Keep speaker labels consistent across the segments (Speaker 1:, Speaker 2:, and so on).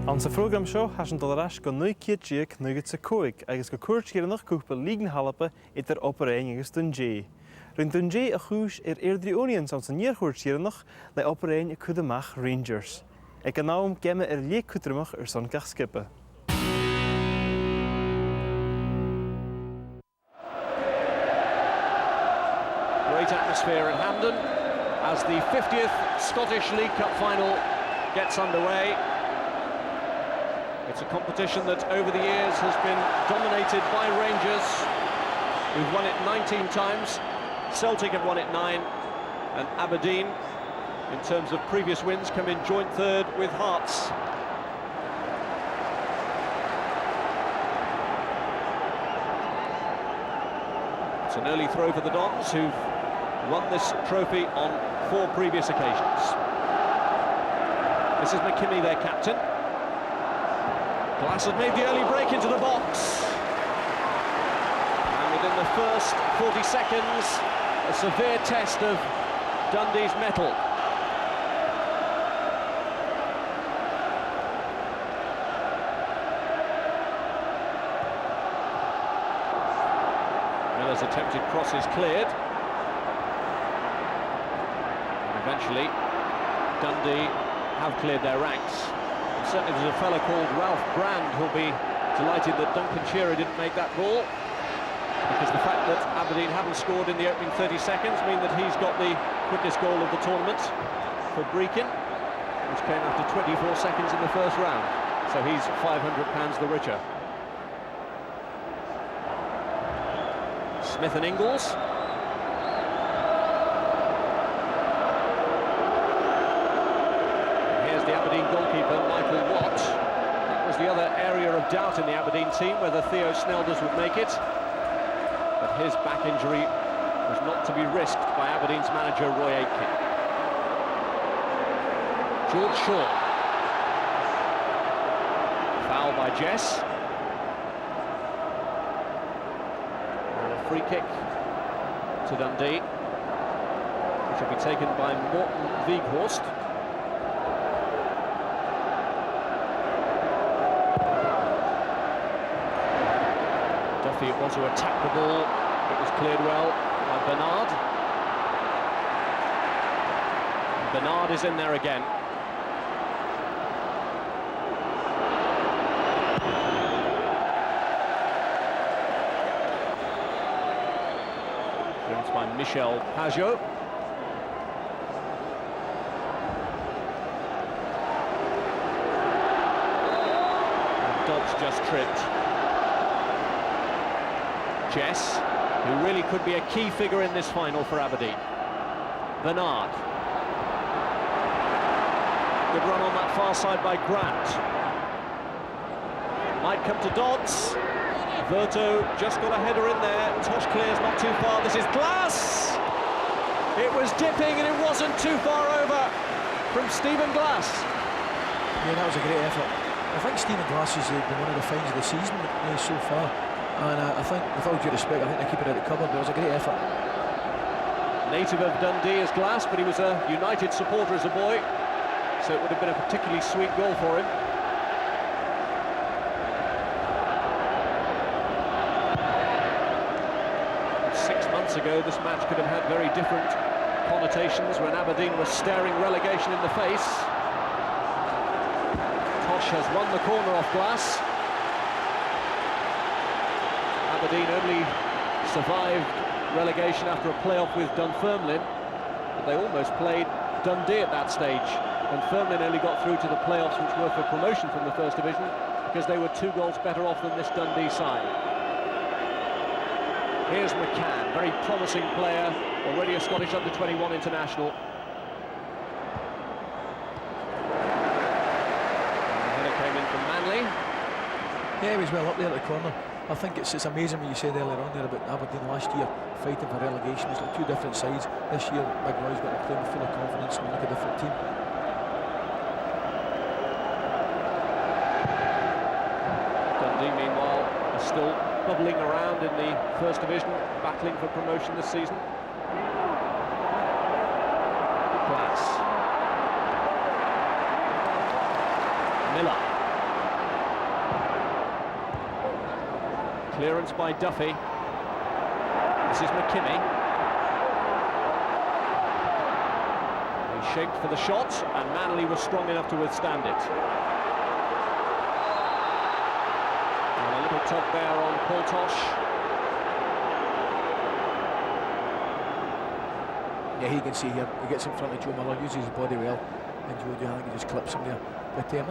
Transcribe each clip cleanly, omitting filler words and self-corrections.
Speaker 1: An sa program seo has an dul go 9 nugad sa coig agus go cuairt cúpla lígan halapa idir Aberdeen agus Dundee. Rinn Dundee a chúis Airdrieonians an sa níorchuairt le Aberdeen a cudamach Rangers. Ag an náam gemme lé cutramach son gach skippe.
Speaker 2: Great atmosphere in Hampden as the 50th Scottish League Cup final gets underway. It's a competition that over the years has been dominated by Rangers, who've won it 19 times. Celtic have won it 9, and Aberdeen, in terms of previous wins, come in joint third with Hearts. It's an early throw for the Dons, who've won this trophy on 4 previous occasions. This is McKimmie, their captain. Glass had made the early break into the box. And within the first 40 seconds, a severe test of Dundee's mettle. Miller's attempted cross is cleared. And eventually, Dundee have cleared their ranks. Certainly there's a fellow called Ralph Brand who'll be delighted that Duncan Shearer didn't make that ball, because the fact that Aberdeen haven't scored in the opening 30 seconds mean that he's got the quickest goal of the tournament for Brechin, which came after 24 seconds in the first round. So he's £500 the richer. Smith and Ingles. The Aberdeen goalkeeper, Michael Watt. That was the other area of doubt in the Aberdeen team, whether Theo Snelders would make it. But his back injury was not to be risked by Aberdeen's manager, Roy Aitken. George Shaw. Foul by Jess. And a free kick to Dundee, which will be taken by Morten Weghorst. It was to attack the ball. It was cleared well by Bernard. And Bernard is in there again. Clearance by Michel Pajot. And Dodds just tripped. Jess, who really could be a key figure in this final for Aberdeen. Bernard. Good run on that far side by Grant. Might come to Dodds. Verto just got a header in there. Tosh clears not too far. This is Glass! It was dipping and it wasn't too far over from Stephen Glass.
Speaker 3: Yeah, that was a great effort. I think Stephen Glass has been one of the finds of the season so far. And I think, with all due respect, I think they keep it out of cover, but it was a great effort.
Speaker 2: Native of Dundee is Glass, but he was a United supporter as a boy, so it would have been a particularly sweet goal for him. And 6 months ago, this match could have had very different connotations when Aberdeen was staring relegation in the face. Tosh has won the corner off Glass. Aberdeen only survived relegation after a playoff with Dunfermline, but they almost played Dundee at that stage. Dunfermline only got through to the playoffs, which were for promotion from the First Division, because they were 2 goals better off than this Dundee side. Here's McCann, very promising player, already a Scottish under-21 international. And the header came in from Manley.
Speaker 3: Yeah, he was well up there at the corner. I think it's amazing when you said earlier on there about Aberdeen last year fighting for relegation. It's like 2 different sides. This year, Big Roy's got to play with full of confidence and like a different team.
Speaker 2: Dundee, meanwhile, are still bubbling around in the First Division, battling for promotion this season. Glass. Miller. Clearance by Duffy. This is McKimmie. He shaped for the shot, and Manley was strong enough to withstand it. And a little tug there on Paul Tosh.
Speaker 3: Yeah, he can see here, he gets in front of Joe Miller, uses his body well, and Joe, I think he just clips him there. But I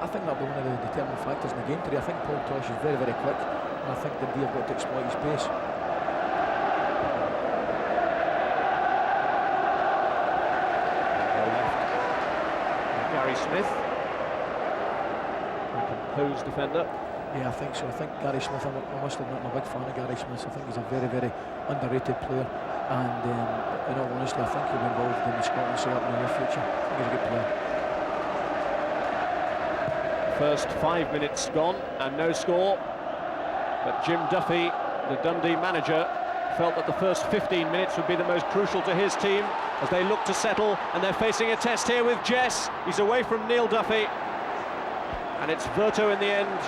Speaker 3: think that'll be one of the determining factors in the game today. I think Paul Tosh is very, very quick, and I think Dundee have got to exploit his pace.
Speaker 2: Gary Smith, a composed defender.
Speaker 3: Yeah, I think so. I think Gary Smith, I must admit, I'm a big fan of Gary Smith. I think he's a very, very underrated player. And in all honesty, I think he'll be involved in the Scotland setup in the near future. I think he's a good player.
Speaker 2: First 5 minutes gone and no score. But Jim Duffy, the Dundee manager, felt that the first 15 minutes would be the most crucial to his team as they look to settle, and they're facing a test here with Jess. He's away from Neil Duffy. And it's Verto in the end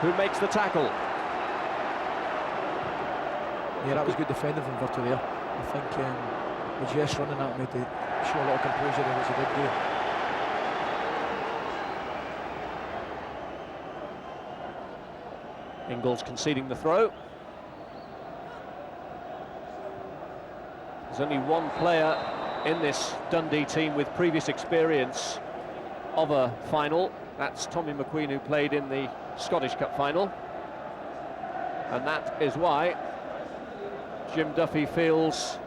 Speaker 2: who makes the tackle.
Speaker 3: Yeah, that was good defending from Verto there. I think with Jess running at me to show a lot of composure there, was a big deal.
Speaker 2: Ingles conceding the throw. There's only one player in this Dundee team with previous experience of a final. That's Tommy McQueen, who played in the Scottish Cup final. And that is why Jim Duffy feels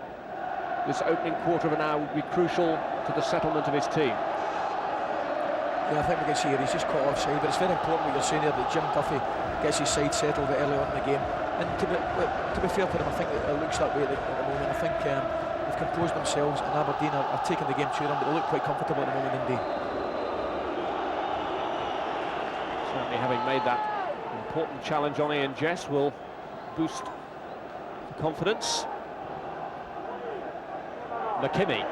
Speaker 2: this opening quarter of an hour would be crucial to the settlement of his team.
Speaker 3: Yeah, I think we can see here he's just caught offside, but it's very important what you're saying there, that Jim Duffy gets his side settled early on in the game. And to be fair to them, I think it looks that way at the moment. I think they've composed themselves, and Aberdeen are taking the game to them, but they look quite comfortable at the moment indeed.
Speaker 2: Certainly having made that important challenge on Ian Jess will boost the confidence. McKimmie.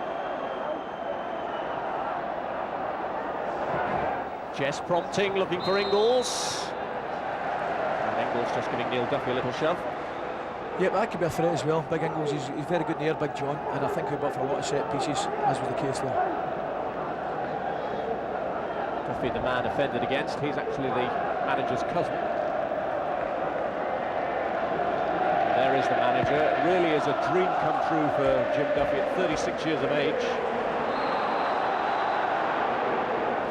Speaker 2: Jess prompting, looking for Ingles. And Ingles just giving Neil Duffy a little shove.
Speaker 3: Yeah, that could be a threat as well. Big Ingles, he's very good in the air, Big John, and I think he'll be up for a lot of set pieces, as was the case there.
Speaker 2: Duffy, the man offended against, he's actually the manager's cousin. And there is the manager. It really is a dream come true for Jim Duffy at 36 years of age.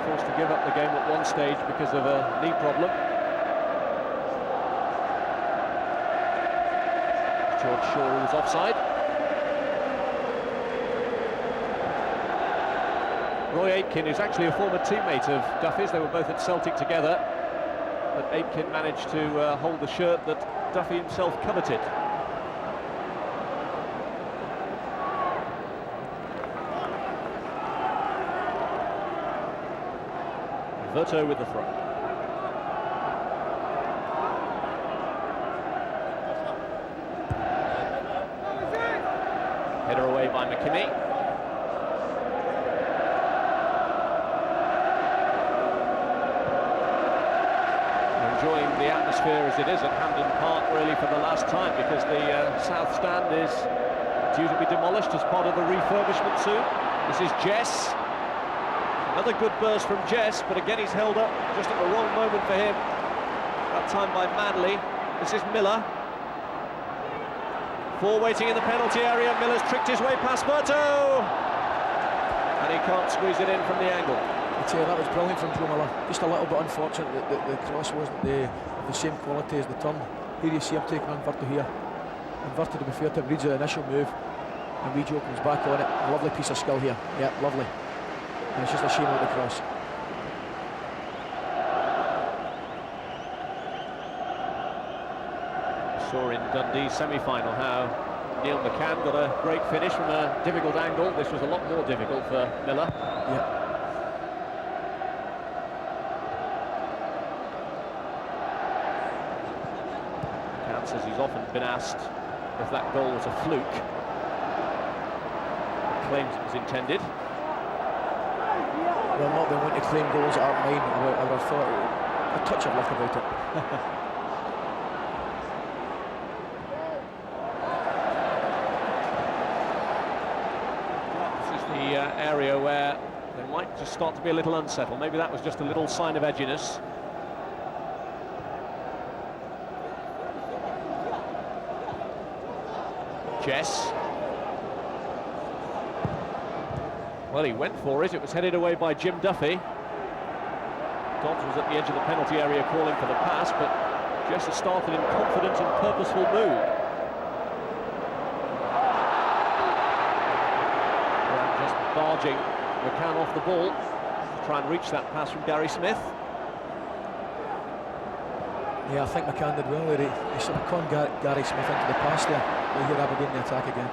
Speaker 2: Forced to give up the game at one stage because of a knee problem. George Shaw was offside. Roy Aitken, who's actually a former teammate of Duffy's, they were both at Celtic together, but Aitken managed to hold the shirt that Duffy himself coveted. Verto with the throw. Header away by McKimmie. Enjoying the atmosphere as it is at Hampden Park really for the last time, because the South Stand is due to be demolished as part of the refurbishment soon. This is Jess. Another good burst from Jess, but again he's held up just at the wrong moment for him. That time by Manley. This is Miller. Four waiting in the penalty area. Miller's tricked his way past Verto, and he can't squeeze it in from the angle.
Speaker 3: I'd say that was brilliant from Joe Miller. Just a little bit unfortunate that the cross wasn't the same quality as the turn. Here you see him taking on Verto here. And Verto, to be fair to him, reads the initial move, and Joe comes back on it. A lovely piece of skill here. Yeah, lovely. And it's just a shame about the cross.
Speaker 2: Saw in Dundee's semi-final how Neil McCann got a great finish from a difficult angle. This was a lot more difficult for Miller.
Speaker 3: Yeah.
Speaker 2: McCann says he's often been asked if that goal was a fluke. He claims it was intended.
Speaker 3: Well, not been wanting to claim goals that aren't mine. I would have thought a touch of luck about it.
Speaker 2: that area where they might just start to be a little unsettled. Maybe that was just a little sign of edginess. Jess. Well, he went for it. It was headed away by Jim Duffy. Dodds was at the edge of the penalty area calling for the pass, but Jess has started in confident and purposeful mood. Just barging McCann off the ball to try and reach that pass from Gary Smith.
Speaker 3: Yeah, I think McCann did well there. He sort of conned Gary Smith into the pass there. We'll hear Aberdeen the attack again.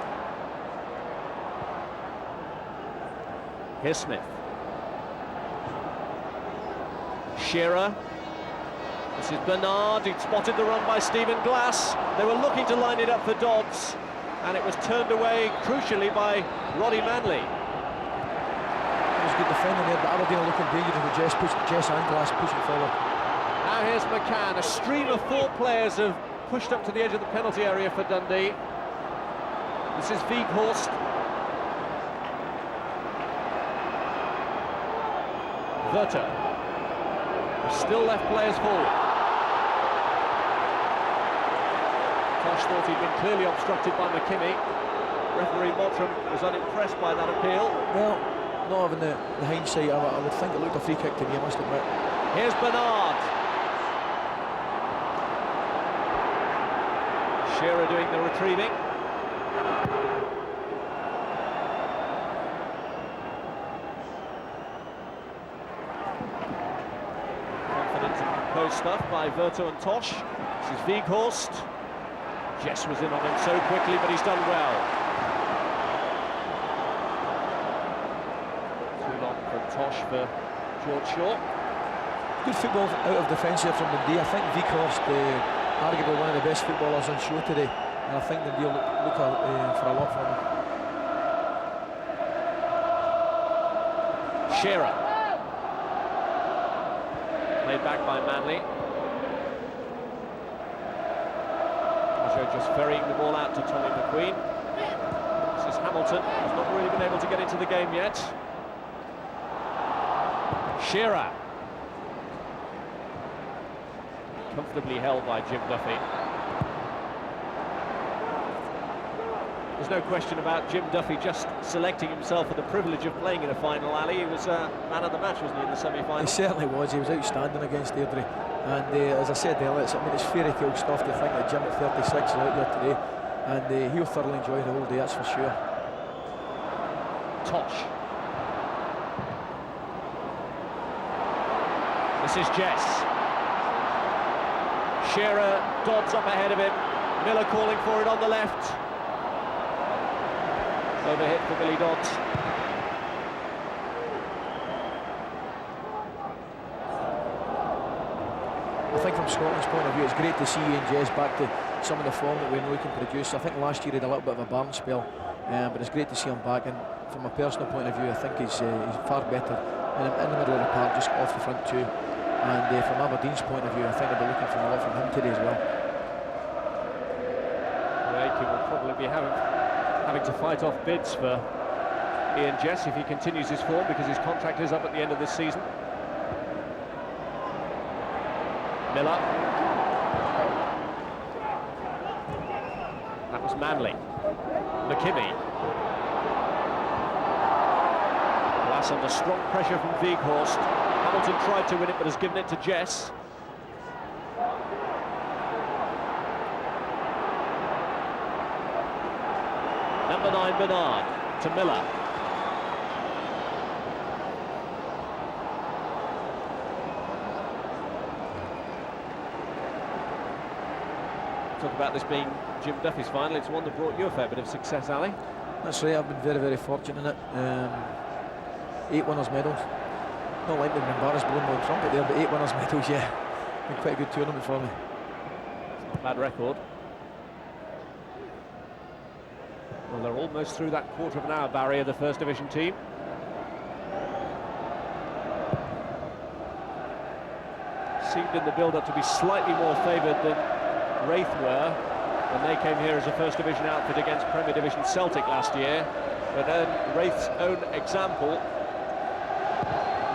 Speaker 2: Here's Smith. Shearer. This is Bernard. He'd spotted the run by Stephen Glass. They were looking to line it up for Dodds, and it was turned away crucially by Roddy Manley.
Speaker 3: It was good defending there, but Aberdeen are looking dangerous with Jess and Glass pushing forward.
Speaker 2: Now here's McCann. A stream of 4 players have pushed up to the edge of the penalty area for Dundee. This is Weghorst. Verter. Still left players forward. Tosh thought he'd been clearly obstructed by McKimmie. Referee Mottram was unimpressed by that appeal.
Speaker 3: Well, not having the hindsight, I would think it looked a free kick to me, I must admit.
Speaker 2: Here's Bernard. Shearer doing the retrieving. Stuff by Verto and Tosh. This is Weghorst. Jess was in on him so quickly, but he's done well. Too long from Tosh for George Shaw.
Speaker 3: Good football out of defence here from Dundee. I think Weghorst, arguably one of the best footballers on show today, and I think Dundee will look for a lot from him.
Speaker 2: Shearer. Played back by Manley. Just ferrying the ball out to Tommy McQueen. This is Hamilton, who's not really been able to get into the game yet. Shearer. Comfortably held by Jim Duffy. There's no question about Jim Duffy just selecting himself for the privilege of playing in a final, Ali. He was man of the match, wasn't he, in the semi-final?
Speaker 3: He certainly was. He was outstanding against Airdrie. And as I said earlier, it's fairy tale stuff to think that Jim at 36 is out there today. And he'll thoroughly enjoy the whole day, that's for sure.
Speaker 2: Tosh. This is Jess. Shearer, Dodds up ahead of him. Miller calling for it on the left. Overhit for Billy Dodds.
Speaker 3: I think from Scotland's point of view, it's great to see Ian Jess back to some of the form that we know he can produce. I think last year he had a little bit of a barn spell, but it's great to see him back. And from a personal point of view, I think he's far better in the middle of the park, just off the front too. And from Aberdeen's point of view, I think they'll be looking for a lot from him today as well.
Speaker 2: Aiken will probably be having to fight off bids for Ian Jess if he continues his form, because his contract is up at the end of this season. Miller. That was Manley. McKimmie. Glass under strong pressure from Weghorst. Hamilton tried to win it, but has given it to Jess. Number 9, Bernard, to Miller. Talk about this being Jim Duffy's final. It's one that brought you a fair bit of success, Ali.
Speaker 3: That's right, I've been very, very fortunate in it. 8 winners' medals. Not like they've been embarrassed blowing my trumpet there, but 8 winners' medals, yeah. Been quite a good tournament for me.
Speaker 2: It's not a bad record. Well, they're almost through that quarter of an hour barrier, the First Division team. Seemed in the build-up to be slightly more favoured than Wraith were when they came here as a First Division outfit against Premier Division Celtic last year. But then Wraith's own example.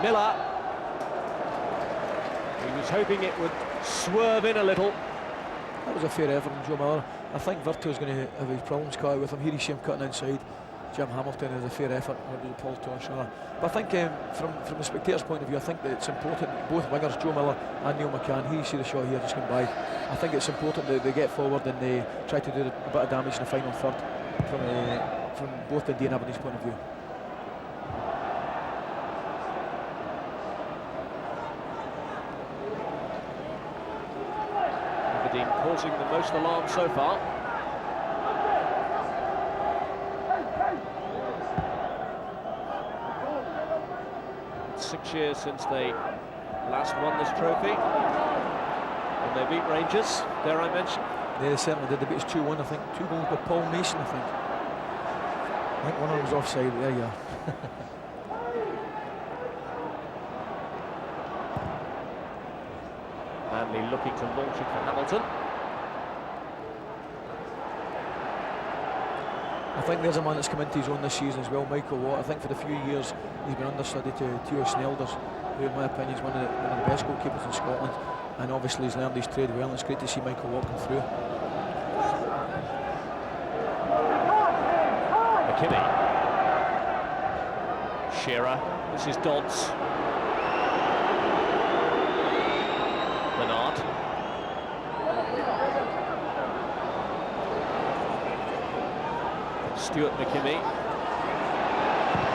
Speaker 2: Miller. He was hoping it would swerve in a little.
Speaker 3: That was a fair effort from Joe Miller. I think Virtu's going to have his problems caught with him. Here you see him cutting inside. Jim Hamilton is a fair effort. Paul Tosh. But I think from the spectator's point of view, I think that it's important both wingers, Joe Miller and Neil McCann. Here you see the shot here just going by. I think it's important that they get forward and they try to do a bit of damage in the final third from both Dundee and Aberdeen's point of view.
Speaker 2: Aberdeen causing the most alarm so far. It's 6 years since they last won this trophy, and they beat Rangers, dare I mention.
Speaker 3: Yeah, they certainly did. They beat us 2-1, I think. 2 goals by Paul Mason, I think. I think one of them was offside. There you are.
Speaker 2: Manley looking to launch it for Hamilton.
Speaker 3: I think there's a man that's come into his own this season as well, Michael Watt. I think for the few years he's been understudy to Theo Snelders, who in my opinion is one of the best goalkeepers in Scotland, and obviously he's learned his trade well, and it's great to see Michael Watt come through.
Speaker 2: McKinney. Shearer. This is Dodds. Bernard. Stuart McKinney.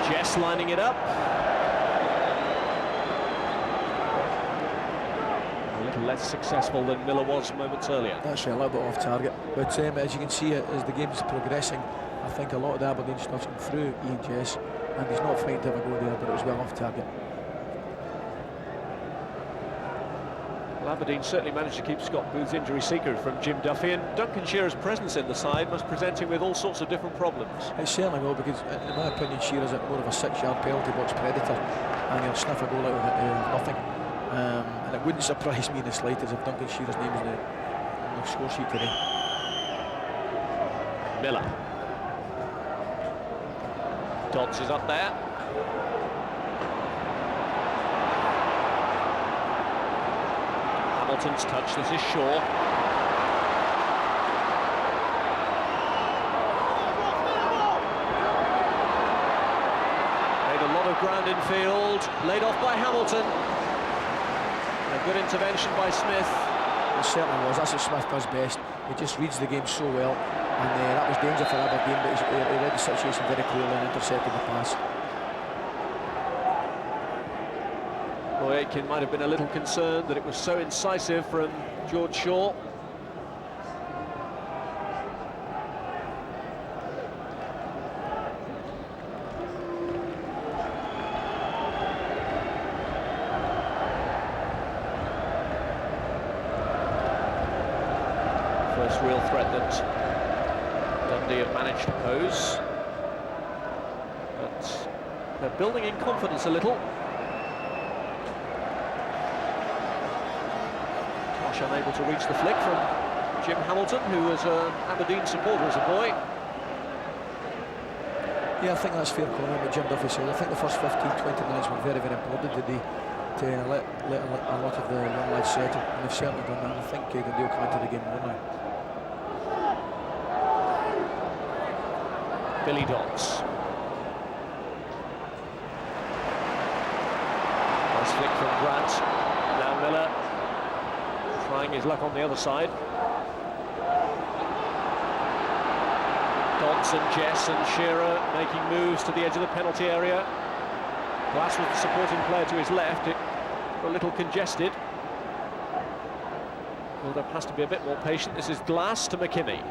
Speaker 2: Jess lining it up. A little less successful than Miller was moments earlier.
Speaker 3: That's right, a little bit off target. But as you can see, as the game's progressing, I think a lot of the Aberdeen stuff's come through Ian Jess, and he's not frightened to have a go there, but it was well off target.
Speaker 2: Well, Aberdeen certainly managed to keep Scott Booth's injury secret from Jim Duffy, and Duncan Shearer's presence in the side must present him with all sorts of different problems.
Speaker 3: It certainly will, because in my opinion Shearer's more of a 6-yard penalty box predator, and he'll sniff a goal out of nothing. And it wouldn't surprise me in the slightest if Duncan Shearer's name is on the score sheet today.
Speaker 2: Miller. Dodds is up there. Hamilton's touch, this is Shaw. Made a lot of ground in field, laid off by Hamilton. A good intervention by Smith.
Speaker 3: It certainly was. That's what Smith does best. He just reads the game so well, and that was danger for Aberdeen, but he read the situation very clearly and intercepted the pass.
Speaker 2: Roy Aitken might have been a little concerned that it was so incisive from George Shaw. First real threat that Dundee have managed to pose, but they're building in confidence a little. Tosh unable to reach the flick from Jim Hamilton, who was an Aberdeen supporter as a boy.
Speaker 3: Yeah, I think that's fair comment what Jim Duffy said. I think the first 15-20 minutes were very, very important today to let a lot of the young lads settle, and they've certainly done that. I think Dundee will come into the game more now.
Speaker 2: Billy Dodds. Nice flick from Grant. Now Miller trying his luck on the other side. Dodds and Jess and Shearer making moves to the edge of the penalty area. Glass with the supporting player to his left. It got a little congested. Build-up has to be a bit more patient. This is Glass to McKinney.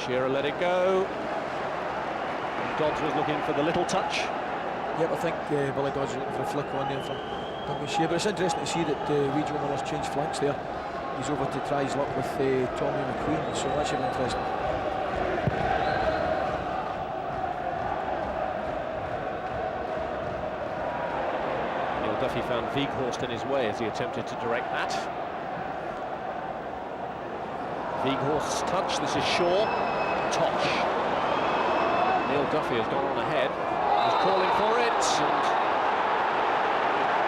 Speaker 2: Shearer let it go. And Dodds was looking for the little touch.
Speaker 3: Yep, I think Billy Dodds is looking for a flick on there from Duncan Shearer. But it's interesting to see that Joe Miller's changed flanks there. He's over to try his luck with Tommy McQueen, so that should be interesting.
Speaker 2: Neil Duffy found Weghorst in his way as he attempted to direct that. Weghorst's touch, this is Shaw. Tosh. Neil Duffy has gone on ahead. He's calling for it, and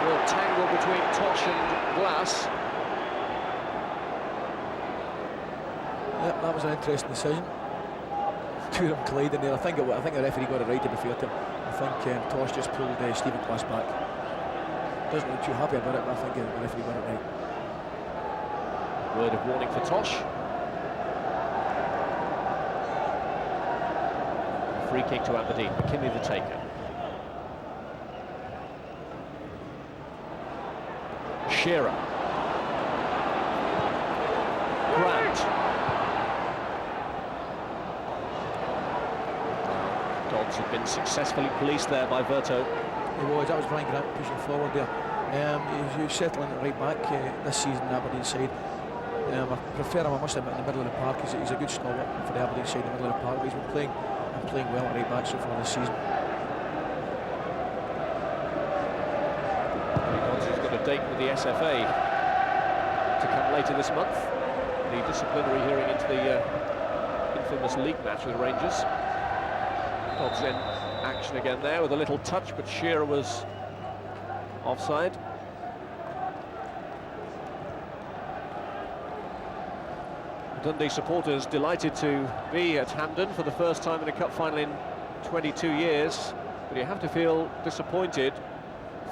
Speaker 2: will tangle between Tosh and Glass.
Speaker 3: Yep, that was an interesting decision. Two of them colliding there. I think the referee got it right, to be fair to him. I think Tosh just pulled Stephen Glass back. Doesn't look too happy about it, but I think the referee got it right.
Speaker 2: Word of warning for Tosh. Free kick to Aberdeen. McKinley the taker. Shearer. Grant. Dodds had been successfully policed there by Verto.
Speaker 3: He was. That was Brian Grant pushing forward there. He's settling it right back this season, the Aberdeen side. I prefer him, I must admit, in the middle of the park. He's a good stalwart for the Aberdeen side in the middle of the park. But he's been playing well at right back so far this season.
Speaker 2: Dodds has got a date with the SFA to come later this month. The disciplinary hearing into the infamous league match with Rangers. Dodds in action again there with a little touch, but Shearer was offside. Dundee supporters delighted to be at Hampden for the first time in a cup final in 22 years, but you have to feel disappointed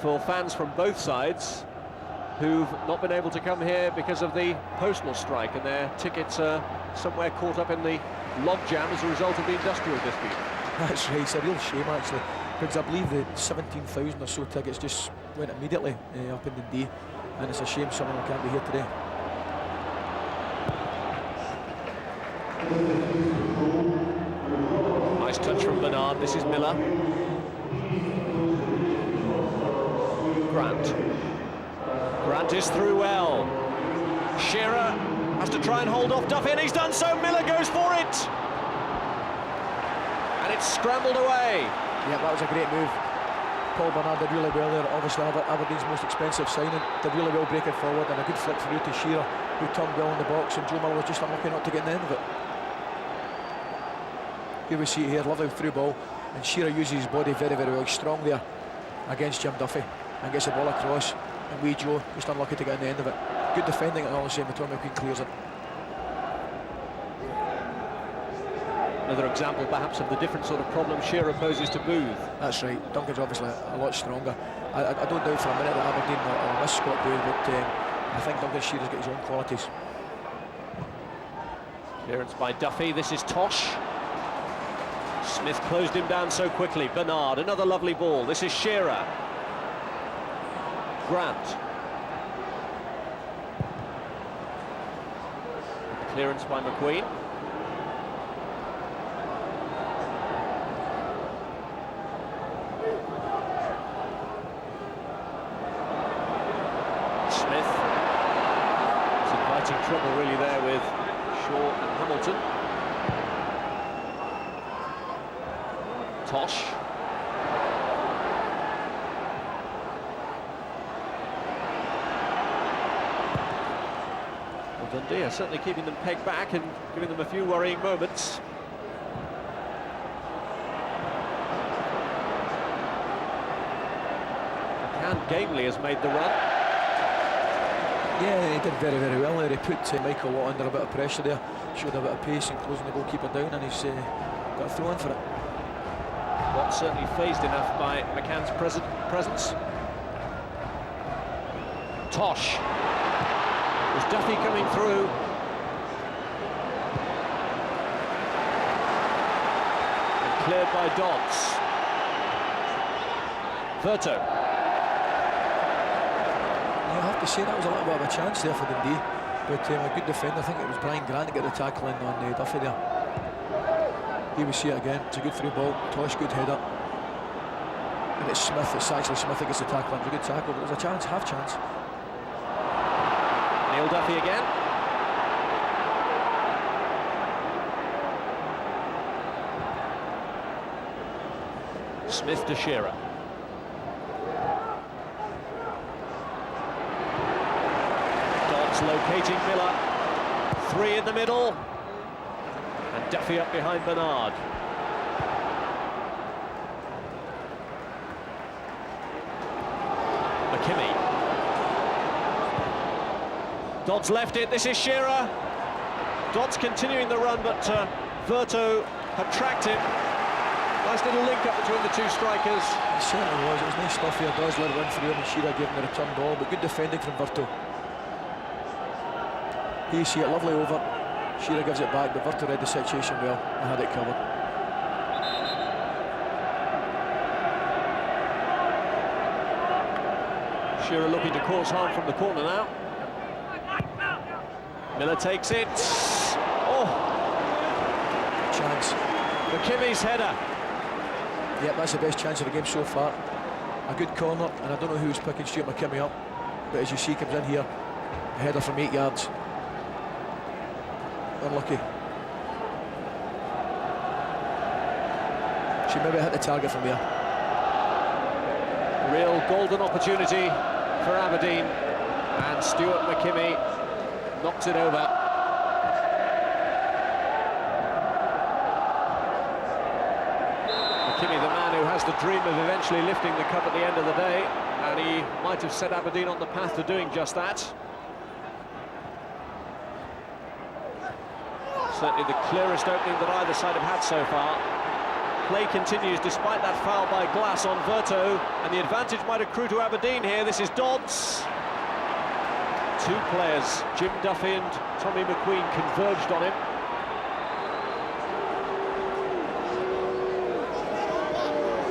Speaker 2: for fans from both sides who've not been able to come here because of the postal strike, and their tickets are somewhere caught up in the logjam as a result of the industrial dispute.
Speaker 3: That's right, it's a real shame actually, because I believe the 17,000 or so tickets just went immediately up in Dundee, and it's a shame some of them can't be here today.
Speaker 2: Nice touch from Bernard. This is Miller. Grant is through well. Shearer has to try and hold off Duffy, and he's done so. Miller goes for it, and it's scrambled away.
Speaker 3: Yeah, that was a great move. Paul Bernard did really well there. Obviously Aberdeen's most expensive signing. Did really well breaking forward, and a good flick through to Shearer, who turned well in the box, and Joe Miller was just unlucky not to get in the end of it. Here we see it here, lovely through ball, and Shearer uses his body very, very well. He's strong there against Jim Duffy, and gets the ball across, and wee Joe just unlucky to get in the end of it. Good defending and all the same, but Tommy Queen clears it.
Speaker 2: Another example perhaps of the different sort of problem Shearer poses to Booth.
Speaker 3: That's right, Duncan's obviously a lot stronger. I don't doubt for a minute that Aberdeen will miss Scott Booth, but I think Duncan Shearer's got his own qualities.
Speaker 2: Clearance by Duffy. This is Tosh. Smith closed him down so quickly. Bernard, another lovely ball. This is Shearer. Grant. Clearance by McQueen. Smith is inviting trouble really there with Shaw and Hamilton. Tosh. Well, Dundee are certainly keeping them pegged back and giving them a few worrying moments. McCann gamely has made the run.
Speaker 3: Yeah, he did very, very well there. He put Michael Watt under a bit of pressure there, showed a bit of pace in closing the goalkeeper down, and he's got a throw in for it.
Speaker 2: Watt certainly phased enough by McCann's presence. Tosh. Was Duffy coming through? And cleared by Dodds. Verto.
Speaker 3: I have to say that was a little bit of a chance there for Dundee, but a good defender. I think it was Brian Grant to get the tackle in on Duffy there. Here we see it again. It's a good through ball. Tosh, good header. And it's Smith. It's actually Smith that gets the tackle. It was a good tackle, but there's a chance, half chance.
Speaker 2: Neil Duffy again. Smith to Shearer. Dodds locating Miller. Three in the middle. And Duffy up behind Bernard. McKimmie. Dodds left it, this is Shearer. Dodds continuing the run, but Verto had tracked him. Nice little link up between the two strikers.
Speaker 3: It certainly was. It was nice stuff here. Dodds let it run through him and Shearer gave him the return ball, but good defending from Verto. Here you see it, lovely over. Shearer gives it back, but Verto read the situation well and had it covered.
Speaker 2: Shearer looking to cause harm from the corner now. Miller takes it. Oh!
Speaker 3: Chance.
Speaker 2: McKimmie's header.
Speaker 3: Yep, that's the best chance of the game so far. A good corner, and I don't know who's picking Stuart McKimmie up, but as you see, comes in here, a header from 8 yards. Unlucky. She maybe hit the target from there.
Speaker 2: Real golden opportunity for Aberdeen, and Stuart McKimmie knocks it over. McKimmie, the man who has the dream of eventually lifting the cup at the end of the day, and he might have set Aberdeen on the path to doing just that. Certainly the clearest opening that either side have had so far. Play continues despite that foul by Glass on Verto, and the advantage might accrue to Aberdeen here. This is Dodds. Two players, Jim Duffy and Tommy McQueen, converged on him.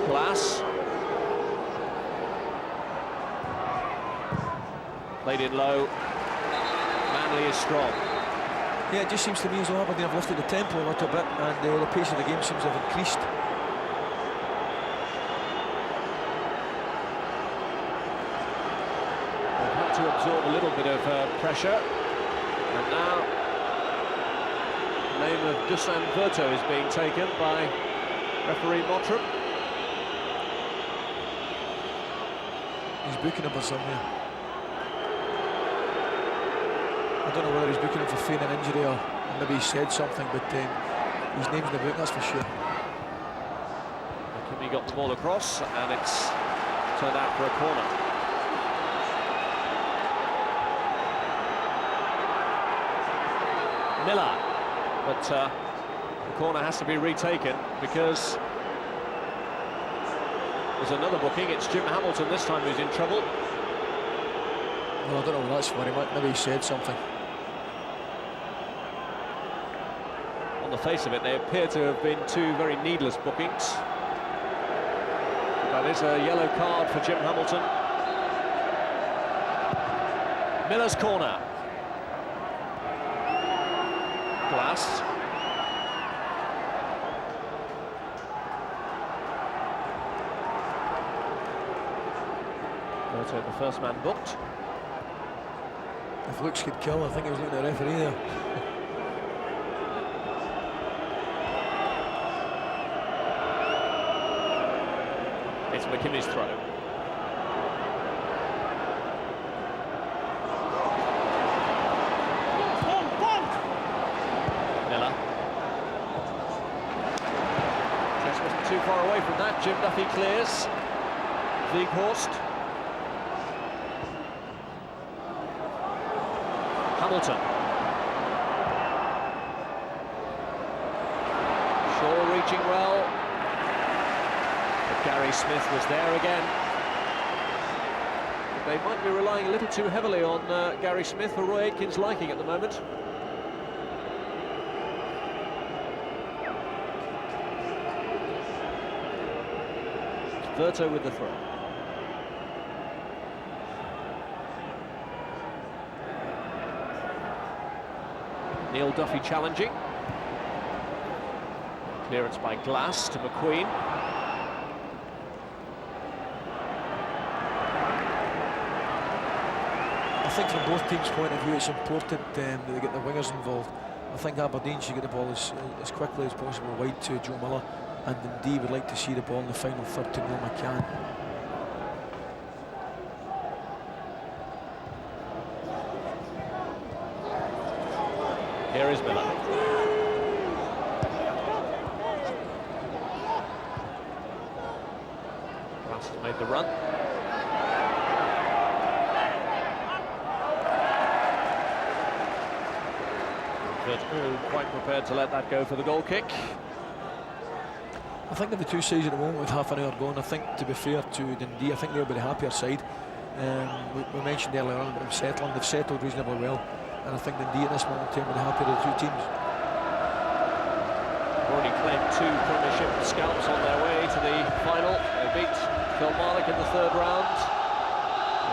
Speaker 2: Glass. Played in low. Manley is strong.
Speaker 3: Yeah, it just seems to me as though Aberdeen have lifted the tempo a little bit, and the pace of the game seems to have increased.
Speaker 2: They've had to absorb a little bit of pressure, and now the name of Dusan Verto is being taken by referee Mottram.
Speaker 3: He's booking him for somewhere. I don't know whether he's booking him for feigning injury or maybe he said something, but his name's in the book, that's for sure.
Speaker 2: McKimmie got the ball across, and it's turned out for a corner. Miller, but the corner has to be retaken because there's another booking. It's Jim Hamilton this time who's in trouble.
Speaker 3: Well, I don't know what that's for him. Maybe he said something.
Speaker 2: On the face of it, they appear to have been two very needless bookings. That is a yellow card for Jim Hamilton. Miller's corner. Glass. Verto, the first man booked.
Speaker 3: If looks could kill, I think he was looking at the referee there.
Speaker 2: It's McKimmie's throw. Miller. Just wasn't too far away from that. Jim Duffy clears. Weghorst. Hamilton. Shaw reaching well. But Gary Smith was there again. They might be relying a little too heavily on Gary Smith for Roy Aitken's liking at the moment. Verto with the throw. Neil Duffy challenging. Clearance by Glass to McQueen.
Speaker 3: I think from both teams' point of view, it's important that they get the wingers involved. I think Aberdeen should get the ball as quickly as possible wide to Joe Miller, and Dundee would like to see the ball in the final third to Neil McCann.
Speaker 2: Here is Miller. Glass has made the run. But quite prepared to let that go for the goal kick.
Speaker 3: I think of the two sides at the moment with half an hour gone, I think, to be fair to Dundee, I think they'll be the happier side. We mentioned earlier on about them settling. They've settled reasonably well, and I think Dundee at this moment in time will be the happier of the two teams.
Speaker 2: Already claimed 2 Premiership scalps on their way to the final. They beat Kilmarnock in the 3rd round.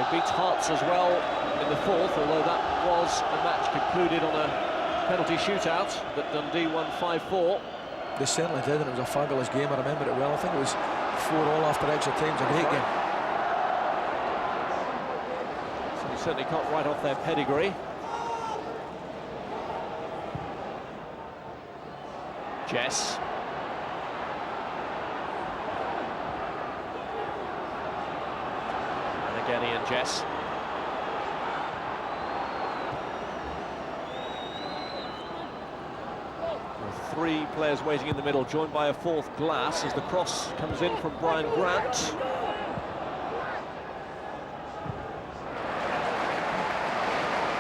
Speaker 2: They beat Hearts as well in the 4th, although that was a match concluded on a penalty shootout that Dundee won 5-4.
Speaker 3: They certainly did, and it was a fabulous game. I remember it well. I think it was 4-4 after extra time. It was a great game.
Speaker 2: So you certainly can't write off their pedigree. Jess. And again Ian Jess. With 3 players waiting in the middle, joined by a 4th Glass as the cross comes in from Brian Grant.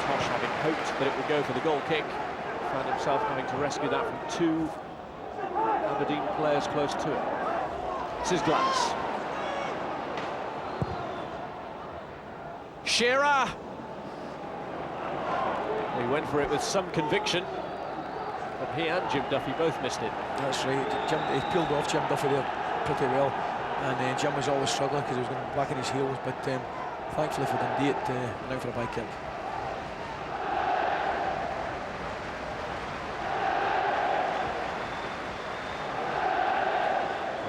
Speaker 2: Tosh, having hoped that it would go for the goal kick, found himself having to rescue that from 2 Aberdeen players close to it. This is Glass. Shearer! He went for it with some conviction, but he and Jim Duffy both missed it.
Speaker 3: That's right. He peeled off Jim Duffy there pretty well, and Jim was always struggling because he was going back in his heels, but thankfully for Dundee it went out for a bye kick.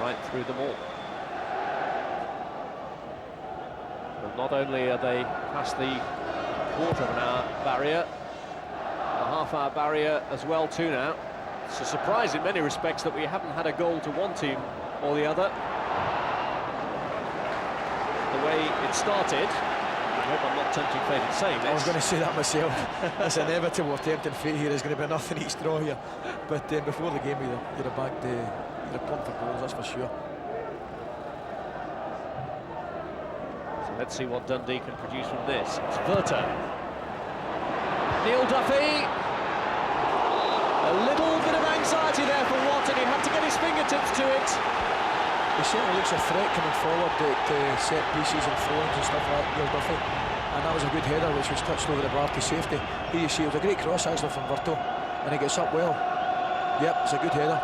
Speaker 2: Right through them all. Well, not only are they past the quarter of an hour barrier, a half-hour barrier as well too now. It's a surprise in many respects that we haven't had a goal to one team or the other. The way it started, I hope I'm not tempting fate in saying this.
Speaker 3: I was going to say that myself. It's inevitable. Tempting fate here is going to be nothing each draw here. But before the game, you'd have backed you'd have pumped for goals, that's for sure.
Speaker 2: So let's see what Dundee can produce from this. It's Verter. Neil Duffy. A little bit of anxiety there for Watt, and he had to get his fingertips to it.
Speaker 3: He certainly looks a threat coming forward at set pieces and throw-ins and stuff like that, Neil Duffy. And that was a good header which was touched over the bar to safety. Here you see it was a great cross actually from Verto, and he gets up well. Yep, it's a good header.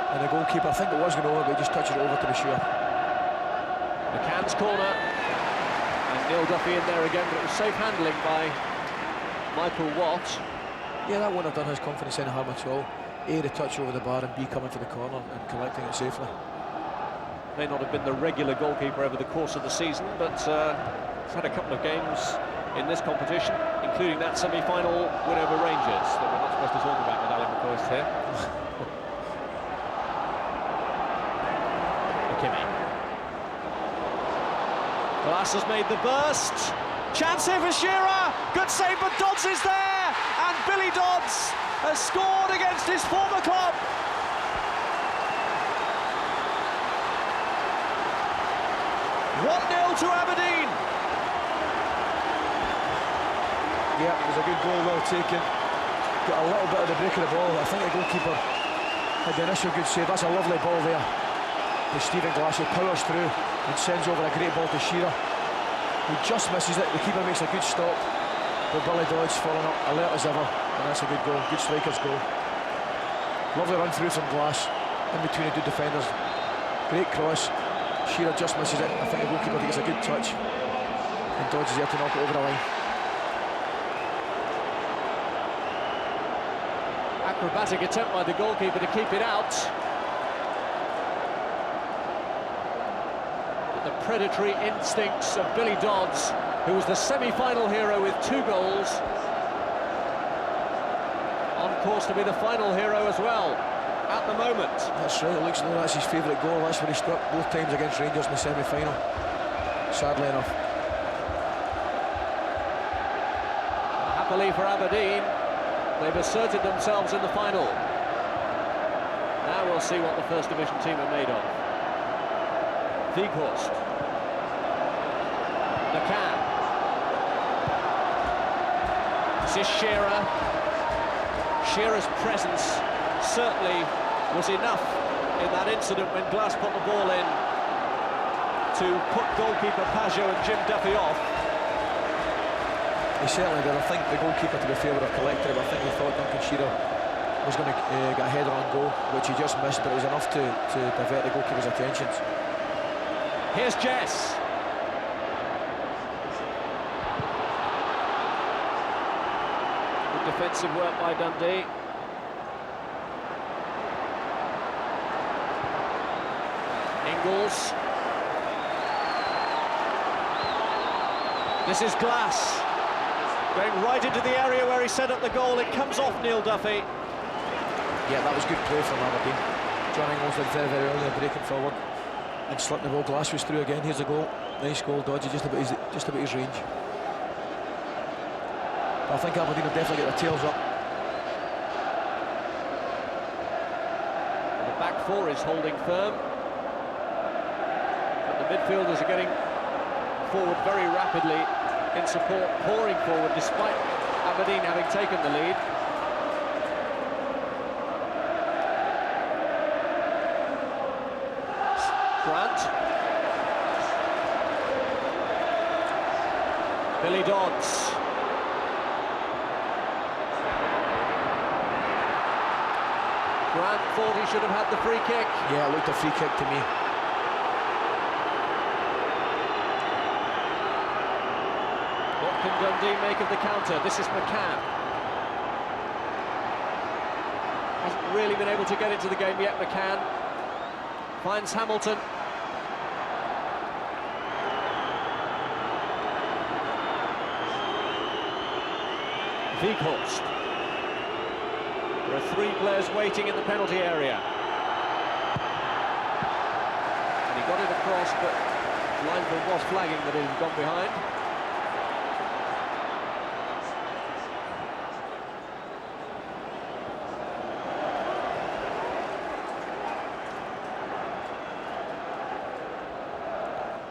Speaker 3: And the goalkeeper, I think it was going over, but he just touches it over to be sure.
Speaker 2: McCann's corner, and Neil Duffy in there again, but it was safe handling by Michael Watt.
Speaker 3: Yeah, that wouldn't have done his confidence any harm at all. A, the touch over the bar, and B, coming for the corner and collecting it safely.
Speaker 2: May not have been the regular goalkeeper over the course of the season, but he's had a couple of games in this competition, including that semi-final win over Rangers that we're not supposed to talk about with Alan McCoist here. McKimmie. Glass has made the burst. Chance here for Shearer. Good save, but Dodds is there, and Billy Dodds has scored against his former club. 1-0 to Aberdeen.
Speaker 3: Yeah, it was a good goal, well taken. Got a little bit of the break of the ball. I think the goalkeeper had the initial good save. That's a lovely ball there. The Stephen Glass, who powers through and sends over a great ball to Shearer. He just misses it. The keeper makes a good stop. But Billy Dodds following up, alert as ever, and that's a good goal. Good striker's goal. Lovely run through from Glass, in between the two defenders. Great cross. Shearer just misses it. I think the goalkeeper gets a good touch, and Dodds is there to knock it over the line.
Speaker 2: Acrobatic attempt by the goalkeeper to keep it out. But the predatory instincts of Billy Dodds, who was the semi-final hero with 2 goals, on course to be the final hero as well at the moment.
Speaker 3: That's right, it looks like that's his favourite goal. That's where he struck both times against Rangers in the semi-final, sadly enough.
Speaker 2: Happily for Aberdeen, they've asserted themselves in the final. Now we'll see what the First Division team are made of. Weghorst. McCann. This is Shearer. Shearer's presence certainly was enough in that incident when Glass put the ball in to put goalkeeper Pajot and Jim Duffy off.
Speaker 3: He certainly did. I think the goalkeeper, to be fair, with a collective, I think he thought Duncan Shearer was going to get a header on goal, which he just missed, but it was enough to divert the goalkeeper's attentions.
Speaker 2: Here's Jess. Good defensive work by Dundee. Ingles. This is Glass. Going right into the area where he set up the goal. It comes off Neil Duffy.
Speaker 3: Yeah, that was good play from Aberdeen. John Ingles did very, very early in breaking forward and slipped the ball. Glass was through again. Here's the goal. Nice goal, dodgy, just about his range. But I think Aberdeen will definitely get their tails up.
Speaker 2: The back four is holding firm. But the midfielders are getting forward very rapidly in support, pouring forward despite Aberdeen having taken the lead. Grant. Billy Dodds. Grant thought he should have had the free kick.
Speaker 3: Yeah, it looked a free kick to me.
Speaker 2: What can Dundee make of the counter? This is McCann. Hasn't really been able to get into the game yet, McCann. Finds Hamilton. Weghorst. There are three players waiting in the penalty area. And he got it across, but the linesman was flagging that he had gone behind.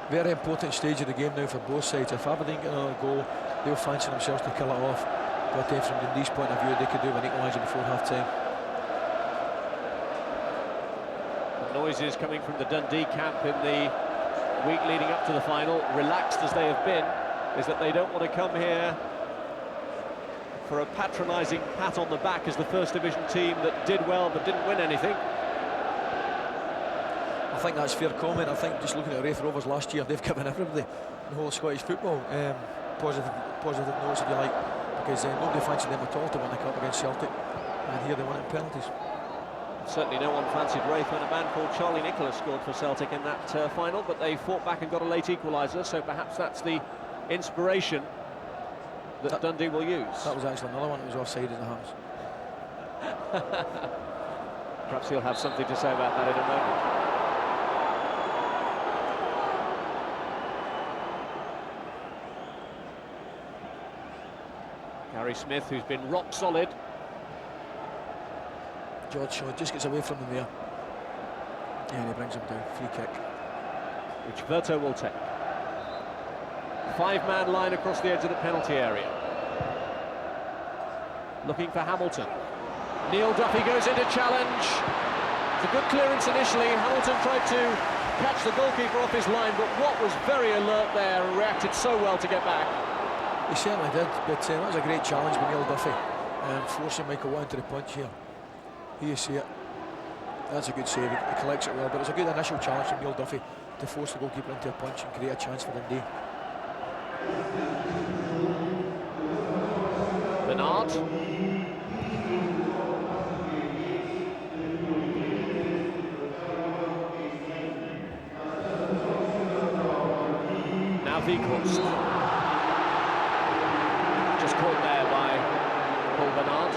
Speaker 3: Very important stage of the game now for both sides. If Aberdeen get another goal, they'll fancy themselves to kill it off. But from Dundee's point of view, they could do an equaliser before half-time.
Speaker 2: The noises coming from the Dundee camp in the week leading up to the final, relaxed as they have been, is that they don't want to come here for a patronising pat on the back as the First Division team that did well but didn't win anything.
Speaker 3: I think that's fair comment. I think just looking at Wraith Rovers last year, they've given everybody in the whole of Scottish football positive notes, if you like, because nobody fancied them at all to win the cup against Celtic, and here they won it in penalties.
Speaker 2: Certainly no one fancied Wraith when a man called Charlie Nicholas scored for Celtic in that final, but they fought back and got a late equaliser, so perhaps that's the inspiration that Dundee will use.
Speaker 3: That was actually another one that was offside in the hands.
Speaker 2: Perhaps he'll have something to say about that in a moment. Gary Smith, who's been rock solid.
Speaker 3: George Shaw just gets away from him there. Yeah, and he brings him down. Free kick.
Speaker 2: Which Verto will take. Five-man line across the edge of the penalty area. Looking for Hamilton. Neil Duffy goes into challenge. It's a good clearance initially. Hamilton tried to catch the goalkeeper off his line, but Watt was very alert there and reacted so well to get back.
Speaker 3: He certainly did, but that was a great challenge by Neil Duffy, forcing Michael Watt into the punch here. Here you see it. That's a good save. He collects it well, but it's a good initial challenge from Neil Duffy to force the goalkeeper into a punch and create a chance for Dundee.
Speaker 2: Bernard. Now Weghorst. Just caught there by Paul Bernard.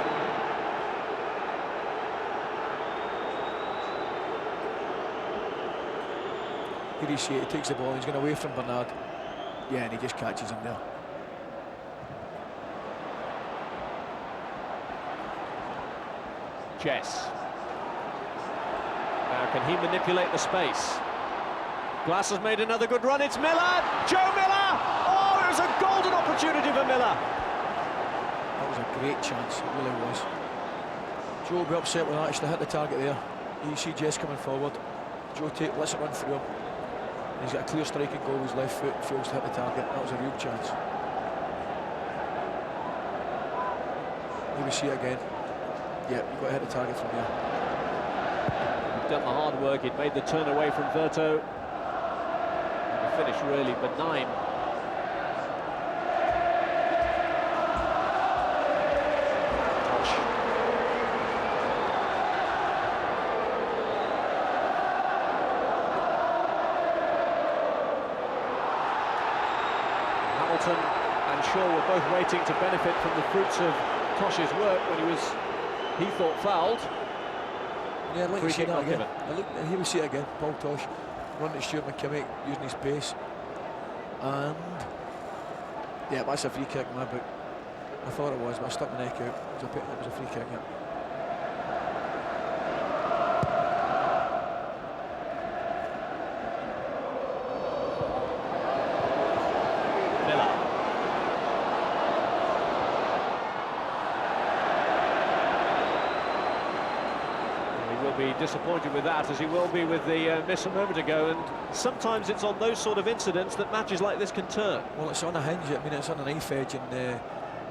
Speaker 3: Here you see it, he takes the ball, he's going away from Bernard. Yeah, and he just catches him there.
Speaker 2: Jess. Now can he manipulate the space? Glass has made another good run, it's Miller! Joe Miller! Oh! There's a golden opportunity for Miller.
Speaker 3: That was a great chance, it really was. Joe will be upset with that, actually hit the target there. You see Jess coming forward. Joe lets it run through him. And he's got a clear striking goal with his left foot, fails to hit the target. That was a real chance. Here we see it again. Yeah, you've got to hit the target from here.
Speaker 2: He'd done the hard work, he'd made the turn away from Verto. And the finish really benign. Hamilton and Shaw were both waiting to benefit from the fruits of Tosh's work when he thought fouled.
Speaker 3: Yeah, I'd like to see that again.
Speaker 2: Given.
Speaker 3: Here we see it again. Paul Tosh running to Stuart McKimmie, using his pace. And yeah, that's a free kick in my book. I thought it was, but I stuck my neck out. It was a free kick, yeah.
Speaker 2: Disappointed with that, as he will be with the miss a moment ago, and sometimes it's on those sort of incidents that matches like this can turn.
Speaker 3: Well, it's on a hinge, I mean, it's on a knife edge, and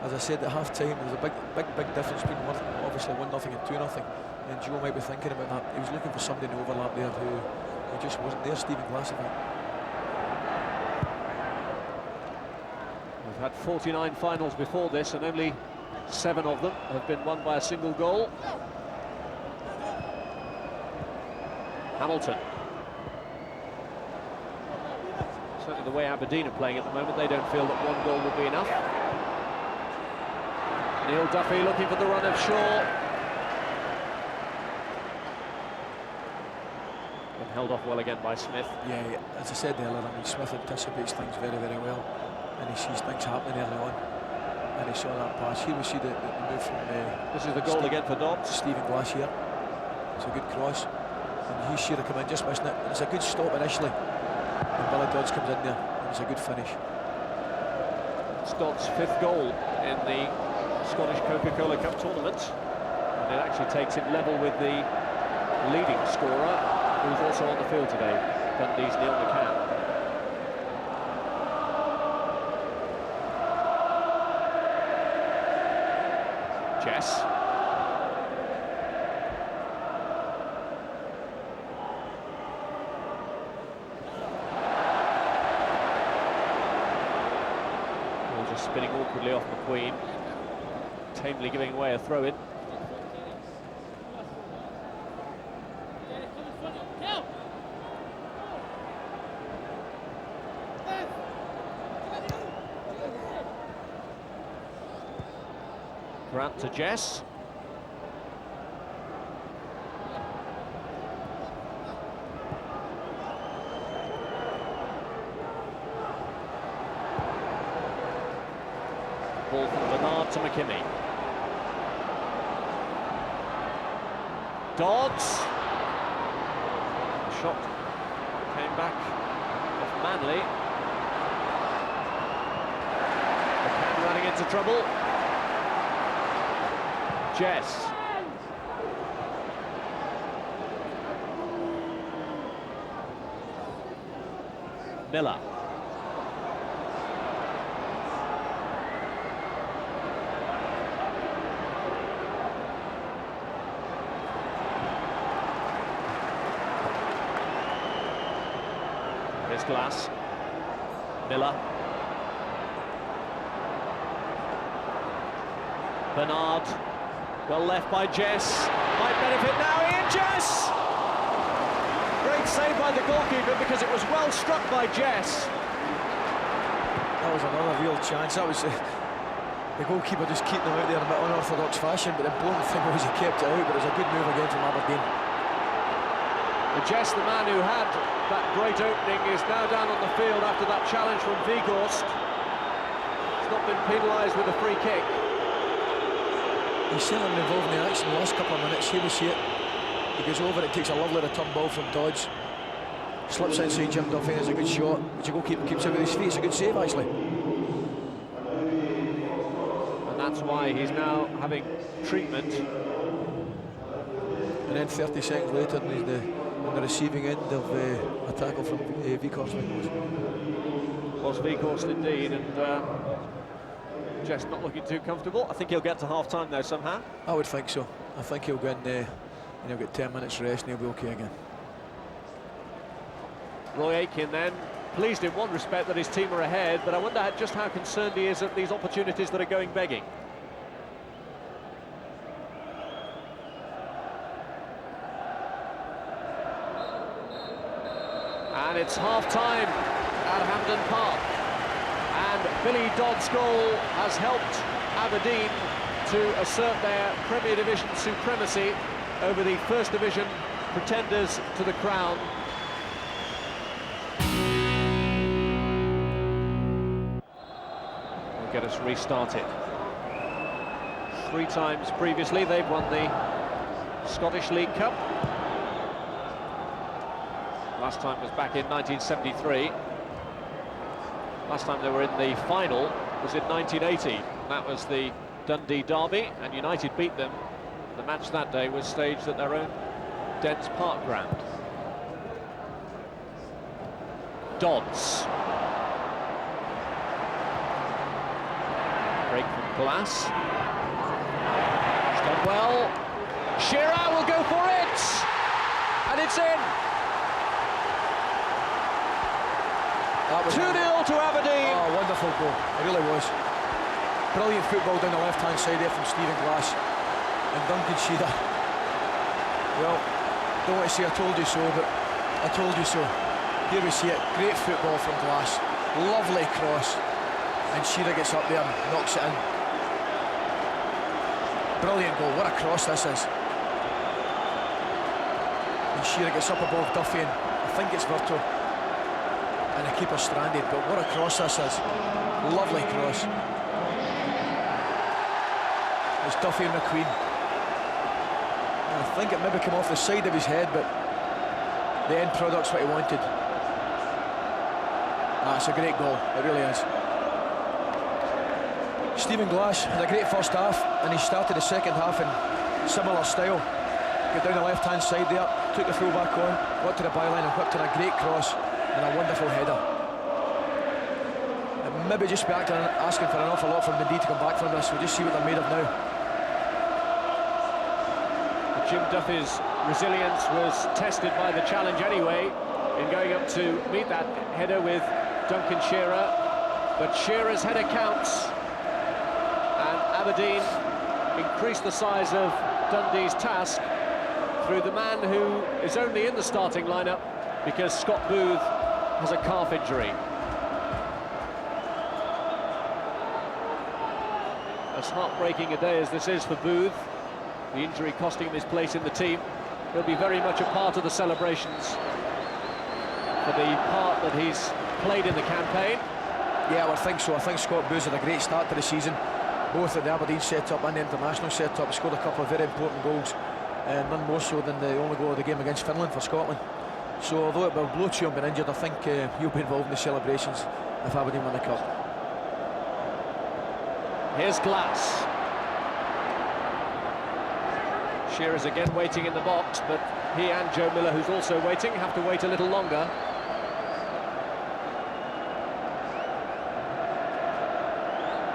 Speaker 3: as I said at half-time, there was a big difference between obviously 1-0 and 2-0, and Joe might be thinking about that. He was looking for somebody to overlap there who just wasn't there, Stephen Glass, I think.
Speaker 2: We've had 49 finals before this, and only 7 of them have been won by a single goal. Hamilton. Certainly the way Aberdeen are playing at the moment, they don't feel that 1 goal will be enough. Neil Duffy looking for the run of Shaw. And held off well again by Smith.
Speaker 3: Yeah, as I said earlier, I mean, Smith anticipates things very, very well, and he sees things happening early on, and he saw that pass. Here we see the move from
Speaker 2: this is the goal again for Dodds.
Speaker 3: Stephen Glass here. It's a good cross. And he's Shearer come in, just missing it. And it's a good stop initially. And Billy Dodds comes in there, and it's a good finish.
Speaker 2: It's Dodds' 5th goal in the Scottish Coca-Cola Cup tournament. And it actually takes him level with the leading scorer, who's also on the field today, Dundee's Neil McCann. Jess. Spinning awkwardly off McQueen, tamely giving away a throw-in. Grant to Jess. Ball from Bernard to McKimmie. Dodds. The shot came back off Manley. McCann running into trouble. Jess. Miller. Here's Glass. Miller. Bernard. Well left by Jess. Might benefit now. Ian Jess! Great save by the goalkeeper because it was well struck by Jess.
Speaker 3: That was another real chance. That was the goalkeeper just keeping them out there in a bit unorthodox fashion, but the important thing was he kept it out, but it was a good move again from Aberdeen.
Speaker 2: Jess, the man who had that great opening, is now down on the field after that challenge from Vigorst. He's not been penalised with a free kick.
Speaker 3: He's certainly been involved in the action the last couple of minutes. Here we see it. He goes over, it takes a lovely return ball from Dodds. Slips inside Jim Duffy, it's a good shot, which the goalkeeper keeps out with his feet. It's a good save, actually.
Speaker 2: That's why he's now having treatment.
Speaker 3: And then 30 seconds later, and he's on the receiving end of a tackle from Vikhorst.
Speaker 2: Was Vikhorst indeed, and just not looking too comfortable. I think he'll get to half-time though somehow.
Speaker 3: I would think so. I think he'll go in there, and he'll get 10 minutes rest, and he'll be okay again.
Speaker 2: Roy Aitken then, pleased in one respect that his team are ahead, but I wonder just how concerned he is at these opportunities that are going begging. And it's half-time at Hampden Park. And Billy Dodd's goal has helped Aberdeen to assert their Premier Division supremacy over the First Division pretenders to the crown. Will get us restarted. 3 times previously they've won the Scottish League Cup. Last time was back in 1973. Last time they were in the final was in 1980. That was the Dundee derby, and United beat them. The match that day was staged at their own Dens Park ground. Dodds. Break from Glass. It's done well. Shearer will go for it! And it's in! 2-0 to Aberdeen.
Speaker 3: Oh, wonderful goal. It really was. Brilliant football down the left-hand side there from Stephen Glass. And Duncan Shearer. Well, don't want to say I told you so, but I told you so. Here we see it. Great football from Glass. Lovely cross. And Shearer gets up there and knocks it in. Brilliant goal. What a cross this is. And Shearer gets up above Duffy, and I think it's Virto. And the keeper stranded, but what a cross this is. Lovely cross. It's Duffy and McQueen. And I think it maybe came off the side of his head, but the end product's what he wanted. It's a great goal, it really is. Stephen Glass had a great first half, and he started the second half in similar style. Got down the left-hand side there, took the full back on, got to the byline and whipped in a great cross. And a wonderful header. And maybe just back to asking for an awful lot from Dundee to come back from this. We'll just see what they're made of now.
Speaker 2: Jim Duffy's resilience was tested by the challenge anyway, in going up to meet that header with Duncan Shearer. But Shearer's header counts. And Aberdeen increased the size of Dundee's task through the man who is only in the starting lineup because Scott Booth has a calf injury. As heartbreaking a day as this is for Booth, the injury costing him his place in the team, he'll be very much a part of the celebrations for the part that he's played in the campaign.
Speaker 3: Yeah, well, I think so. I think Scott Booth had a great start to the season, both at the Aberdeen set-up and the international set-up. Scored a couple of very important goals, none more so than the only goal of the game against Finland for Scotland. So although it will blow to him being injured, I think he'll be involved in the celebrations if Aberdeen win the cup.
Speaker 2: Here's Glass. Shearer's again waiting in the box, but he and Joe Miller, who's also waiting, have to wait a little longer.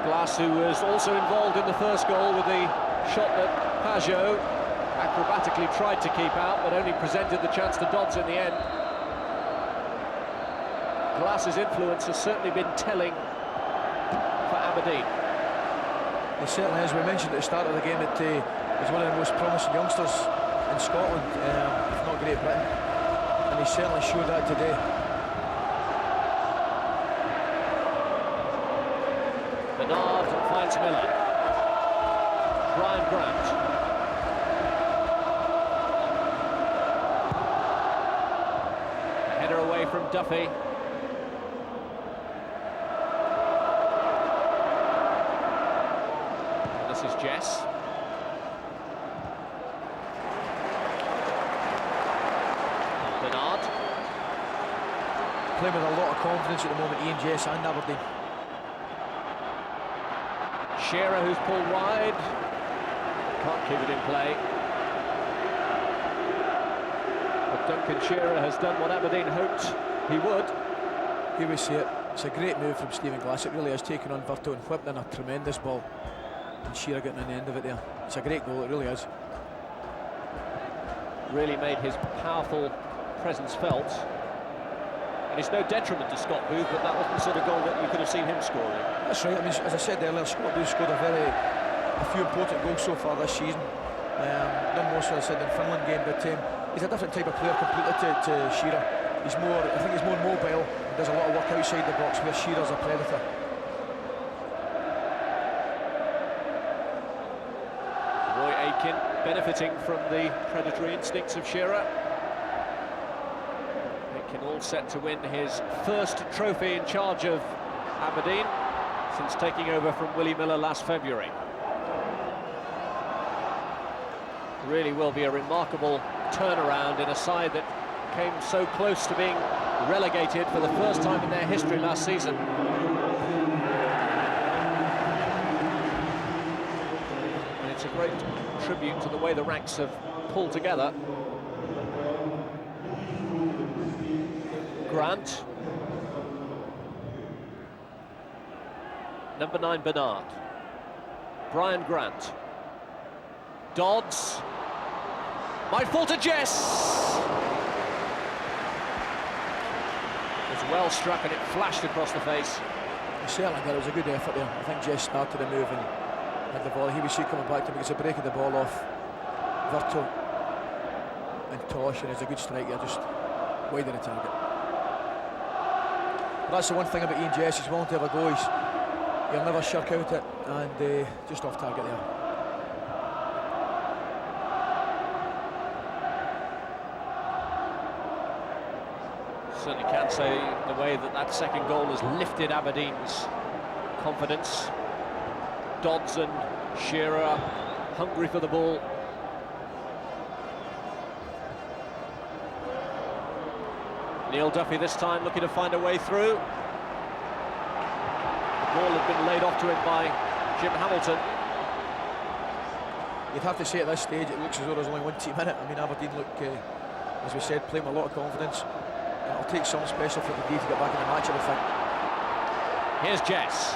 Speaker 2: Glass, who was also involved in the first goal with the shot that Pajot acrobatically tried to keep out, but only presented the chance to Dodds in the end. Glass's influence has certainly been telling for Aberdeen.
Speaker 3: It certainly is. We mentioned at the start of the game that he's one of the most promising youngsters in Scotland, if not Great Britain, and he certainly showed that today.
Speaker 2: Bernard finds Miller. Brian Grant. Header away from Duffy. This is Jess. Bernard.
Speaker 3: Playing with a lot of confidence at the moment, Ian Jess and Aberdeen.
Speaker 2: Shearer, who's pulled wide. Can't keep it in play. But Duncan Shearer has done what Aberdeen hoped he would.
Speaker 3: Here we see it. It's a great move from Stephen Glass. It really has taken on Virto and whipped in a tremendous ball. And Shearer getting on the end of it there. It's a great goal, it really is.
Speaker 2: Really made his powerful presence felt. And it's no detriment to Scott Booth, but that wasn't the sort of goal that you could have seen him scoring.
Speaker 3: That's right. I mean, as I said earlier, Scott Booth scored a few important goals so far this season. None more so, as I said, in the Finland game, but he's a different type of player completely to Shearer. He's more, I think he's more mobile and does a lot of work outside the box, where Shearer's a predator.
Speaker 2: Roy Aitken benefiting from the predatory instincts of Shearer. Aitken all set to win his first trophy in charge of Aberdeen since taking over from Willie Miller last February. Really will be a remarkable turnaround in a side that came so close to being relegated for the first time in their history last season. And it's a great tribute to the way the ranks have pulled together. Grant. Number 9, Bernard. Brian Grant. Dodds. Might fall to Jess. It was well struck and it flashed across the face.
Speaker 3: He certainly did. It was a good effort there. I think Jess started the move and had the ball. Here we see coming back to him. It's a break of the ball off Virto and Tosh, and it's a good strike there, just wide of the target. But that's the one thing about Ian Jess. He's willing to have a go. He'll never shirk out it, and just off target there.
Speaker 2: Certainly can't say the way that that second goal has lifted Aberdeen's confidence. Dodds and Shearer hungry for the ball. Neil Duffy this time looking to find a way through. The ball had been laid off to him by Jim Hamilton.
Speaker 3: You'd have to say at this stage it looks as though there's only one team in it. I mean, Aberdeen look, as we said, playing with a lot of confidence. And it'll take something special for the D to get back in the match, I would think.
Speaker 2: Here's Jess.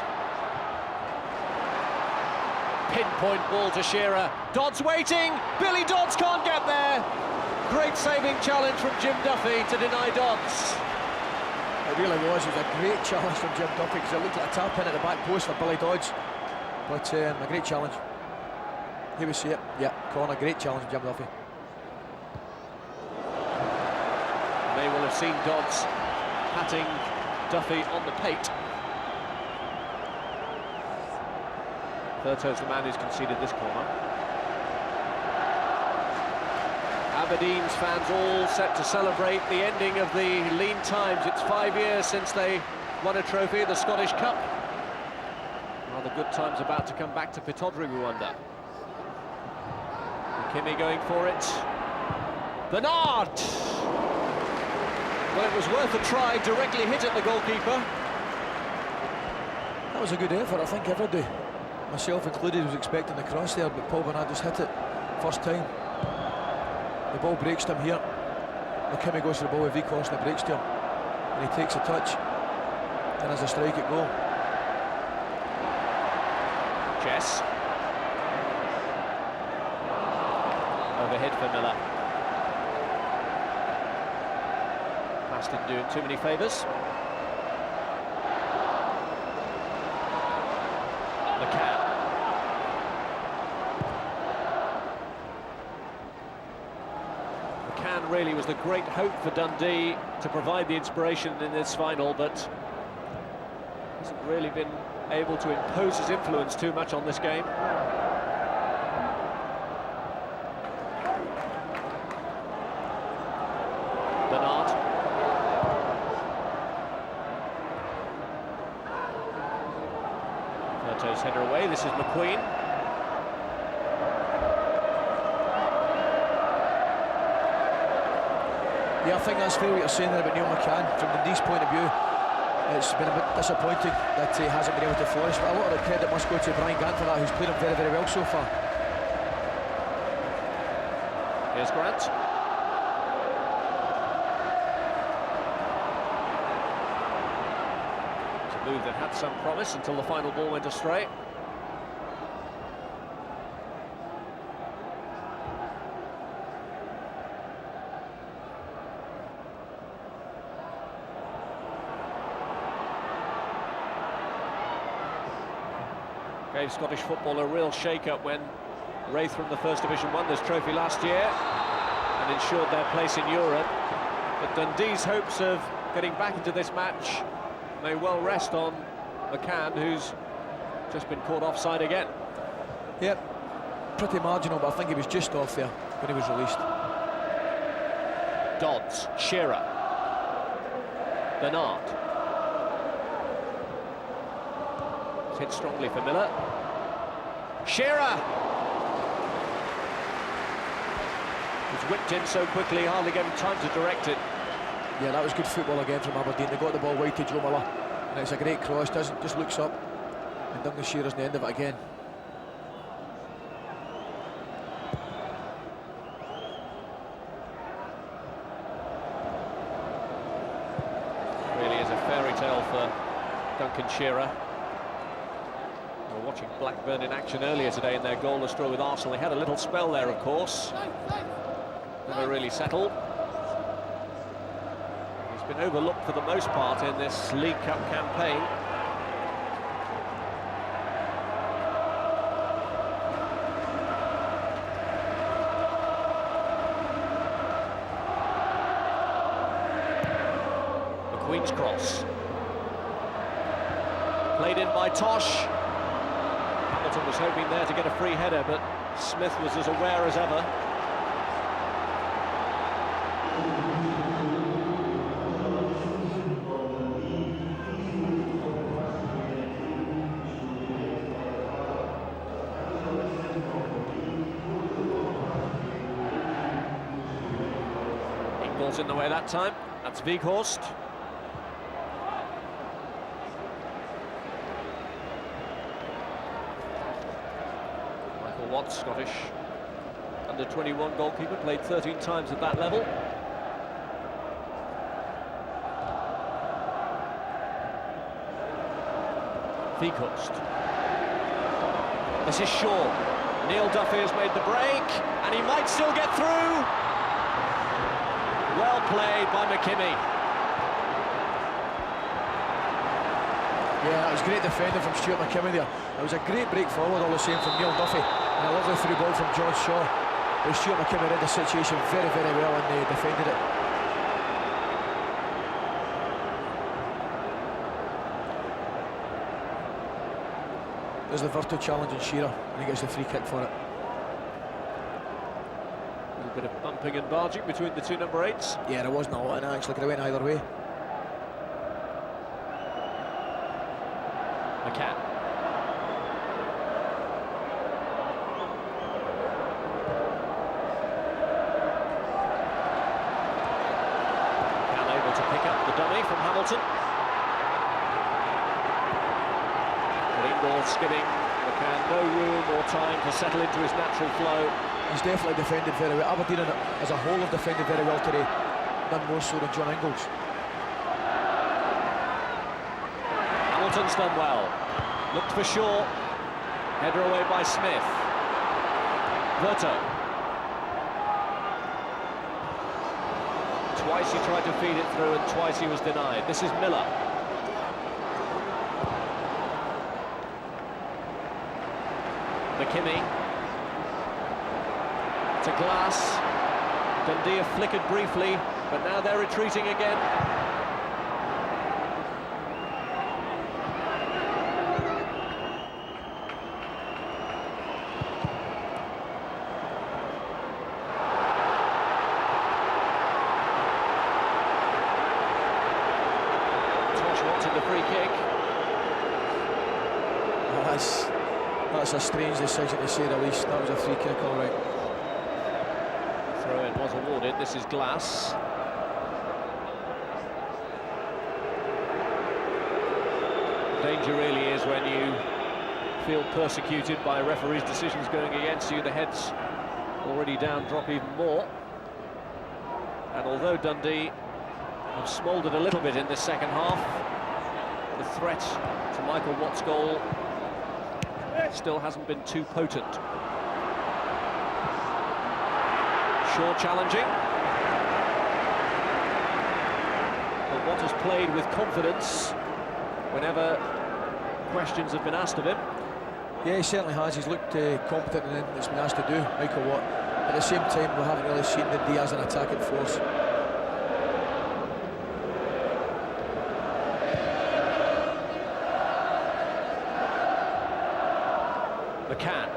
Speaker 2: Pinpoint ball to Shearer. Dodds waiting. Billy Dodds can't get there. Great saving challenge from Jim Duffy to deny Dodds.
Speaker 3: It really was. It was a great challenge from Jim Duffy, because it looked like a tap in at the back post for Billy Dodds. But a great challenge. Here we see it. Yeah, corner. Great challenge from Jim Duffy.
Speaker 2: They will have seen Dodds patting Duffy on the pate. Virto's the man who's conceded this corner. Aberdeen's fans all set to celebrate the ending of the lean times. It's 5 years since they won a trophy, the Scottish Cup. Are the good times about to come back to Pittodrie, we wonder. Kimmy going for it. Bernard! Well, it was worth a try, directly hit at the goalkeeper.
Speaker 3: That was a good effort. I think everybody, myself included, was expecting the cross there, but Paul Bernard just hit it first time. The ball breaks to him here. McKimmie goes for the ball with recourse and it breaks to him. And he takes a touch. And there's a strike at goal.
Speaker 2: Jess. Overhead for Miller. Pass didn't do him too many favours. McCann. McCann really was the great hope for Dundee to provide the inspiration in this final, but hasn't really been able to impose his influence too much on this game. Bernard. Virto's header away. This is McQueen.
Speaker 3: Yeah, I think that's fair what you're saying there about Neil McCann. From Dundee's point of view, It's been a bit disappointing that he hasn't been able to flourish, but a lot of the credit must go to Brian Gant for that, who's played him very, very well so far.
Speaker 2: Here's Grant. It's a move that had some promise until the final ball went astray. Gave Scottish football a real shake-up when Wraith from the First Division won this trophy last year and ensured their place in Europe. But Dundee's hopes of getting back into this match may well rest on McCann, who's just been caught offside again.
Speaker 3: Yep, pretty marginal, but I think he was just off there when he was released.
Speaker 2: Dodds, Shearer, Bernard. It's hit strongly for Miller. Shearer! He's whipped in so quickly, hardly gave him time to direct it.
Speaker 3: Yeah, that was good football again from Aberdeen. They got the ball wide to Joe Miller, and it's a great cross, just looks up, and Duncan Shearer's the end of it again.
Speaker 2: Really is a fairy tale for Duncan Shearer. We were watching Blackburn in action earlier today in their goalless draw with Arsenal. They had a little spell there, of course. Never really settled. He's been overlooked for the most part in this League Cup campaign. McQueen's cross. Played in by Tosh. Hamilton was hoping there to get a free header, but Smith was as aware as ever. Ingles in the way that time. That's Weghorst. Watts, Scottish under-21 goalkeeper, played 13 times at that level. Weghorst. This is Shaw. Neil Duffy has made the break, and he might still get through. Well played by McKimmie.
Speaker 3: Yeah, that was great defending from Stuart McKimmie there. It was a great break forward all the same from Neil Duffy, and a lovely through ball from George Shaw. But Stuart McKimmie read the situation very, very well, and they defended it. There's the Virtu challenge in Shearer, and he gets the free kick for it.
Speaker 2: A little bit of bumping and barging between the two number 8s.
Speaker 3: Yeah, there wasn't a lot in it, actually, could have went either way.
Speaker 2: McCann. Able to pick up the dummy from Hamilton. But Ingles giving McCann no room or time to settle into his natural flow.
Speaker 3: He's definitely defended very well. Aberdeen as a whole have defended very well today, none more so than John Ingles.
Speaker 2: Hamilton's done well. Looked for Shaw. Header away by Smith. Virtu. Twice he tried to feed it through and twice he was denied. This is Miller. McKimmie. To Glass. Dundee have flickered briefly, but now they're retreating again. The free kick.
Speaker 3: Oh, that's a strange decision to say the least. That was a free kick, all right.
Speaker 2: Throw-in was awarded. This is Glass. Danger really is when you feel persecuted by referees' decisions going against you. The head's already down, drop even more. And although Dundee have smouldered a little bit in this second half, the threat to Michael Watt's goal still hasn't been too potent. Shaw challenging. But Watt has played with confidence whenever questions have been asked of him.
Speaker 3: Yeah, he certainly has. He's looked competent in anything that's been asked to do, Michael Watt. At the same time, we haven't really seen Dundee as an attacking force.
Speaker 2: McCann.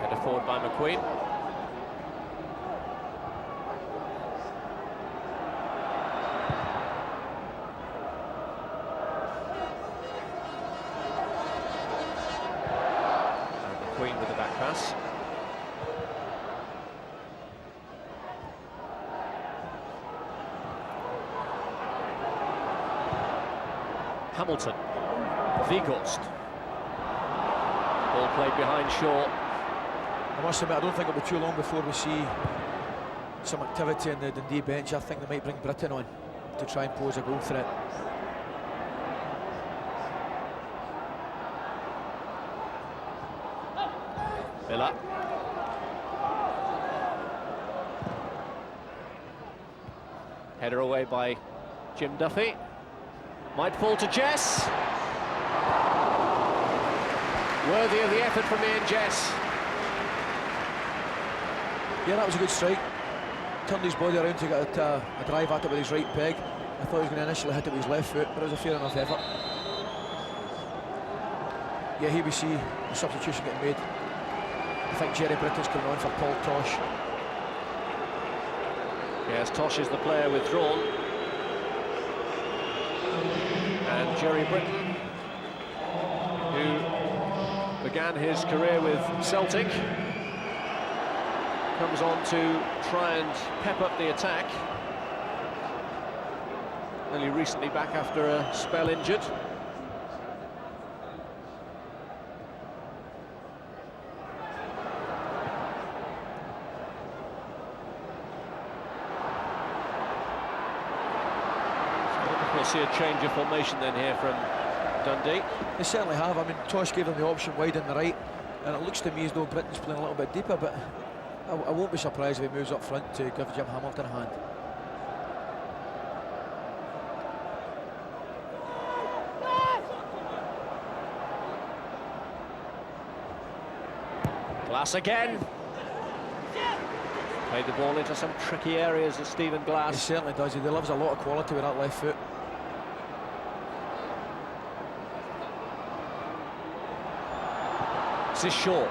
Speaker 2: Headed forward by McQueen. McQueen with the back pass. Hamilton, Weghorst. Ball played behind Shaw.
Speaker 3: I must admit, I don't think it'll be too long before we see some activity in the Dundee bench. I think they might bring Britton on to try and pose a goal threat.
Speaker 2: Miller. Header away by Jim Duffy. Might fall to Jess. Worthy of the effort from Ian Jess.
Speaker 3: Yeah, that was a good strike. Turned his body around to get a drive at it with his right peg. I thought he was going to initially hit it with his left foot, but it was a fair enough effort. Yeah, here we see the substitution getting made. I think Jerry Britton's coming on for Paul Tosh.
Speaker 2: Yes, Tosh is the player withdrawn. And Jerry Britton, who began his career with Celtic, comes on to try and pep up the attack. Only recently back after a spell injured. We'll see a change of formation then here from Dundee.
Speaker 3: They certainly have. I mean, Tosh gave them the option wide on the right, and it looks to me as though Britton's playing a little bit deeper, but I won't be surprised if he moves up front to give Jim Hamilton a hand.
Speaker 2: Glass again. Played the ball into some tricky areas of Stephen
Speaker 3: He
Speaker 2: Glass.
Speaker 3: certainly does. He delivers a lot of quality with that left foot.
Speaker 2: This is Shaw.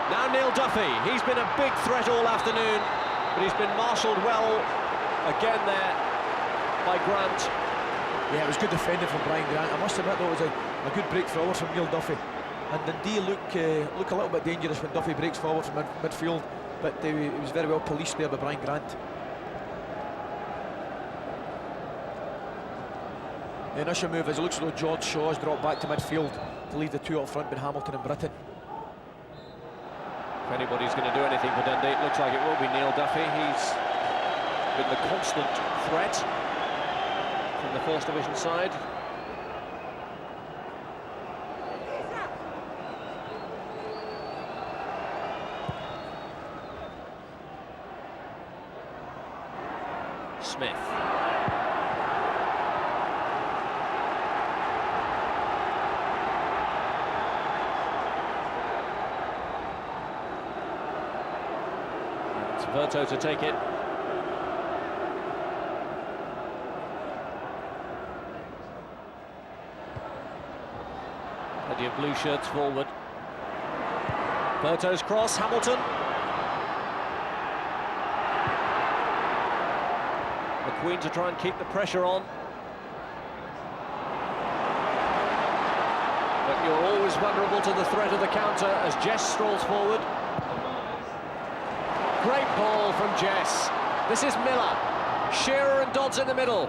Speaker 2: Now Neil Duffy. He's been a big threat all afternoon, but he's been marshalled well again there by Grant.
Speaker 3: Yeah, it was good defending from Brian Grant. I must admit, though, it was a good break forward from Neil Duffy. And Dundee look a little bit dangerous when Duffy breaks forward from midfield, but he was very well policed there by Brian Grant. The initial move is it looks as though George Shaw's dropped back to midfield to leave the two up front, with Hamilton and Britton.
Speaker 2: If anybody's going to do anything for Dundee, it looks like it will be Neil Duffy. He's been the constant threat from the First Division side. Smith. It's Verto to take it. Plenty of blue shirts forward. Verto's cross, Hamilton. McQueen to try and keep the pressure on. But you're always vulnerable to the threat of the counter as Jess strolls forward. Great ball from Jess. This is Miller. Shearer and Dodds in the middle.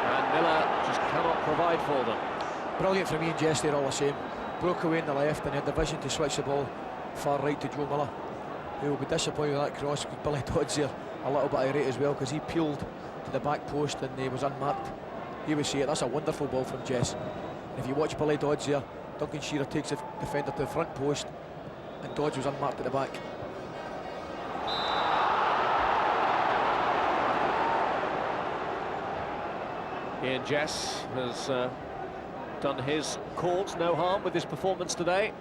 Speaker 2: And Miller just cannot provide for them.
Speaker 3: Brilliant from Ian Jess there all the same. Broke away in the left and had the vision to switch the ball far right to Joe Miller, who will be disappointed with that cross because Billy Dodds there a little bit irate as well because he peeled to the back post and he was unmarked. He would see it. That's a wonderful ball from Jess. And if you watch Billy Dodds there, Duncan Shearer takes the defender to the front post and Dodds was unmarked at the back.
Speaker 2: Ian Jess has done his cause no harm with his performance today.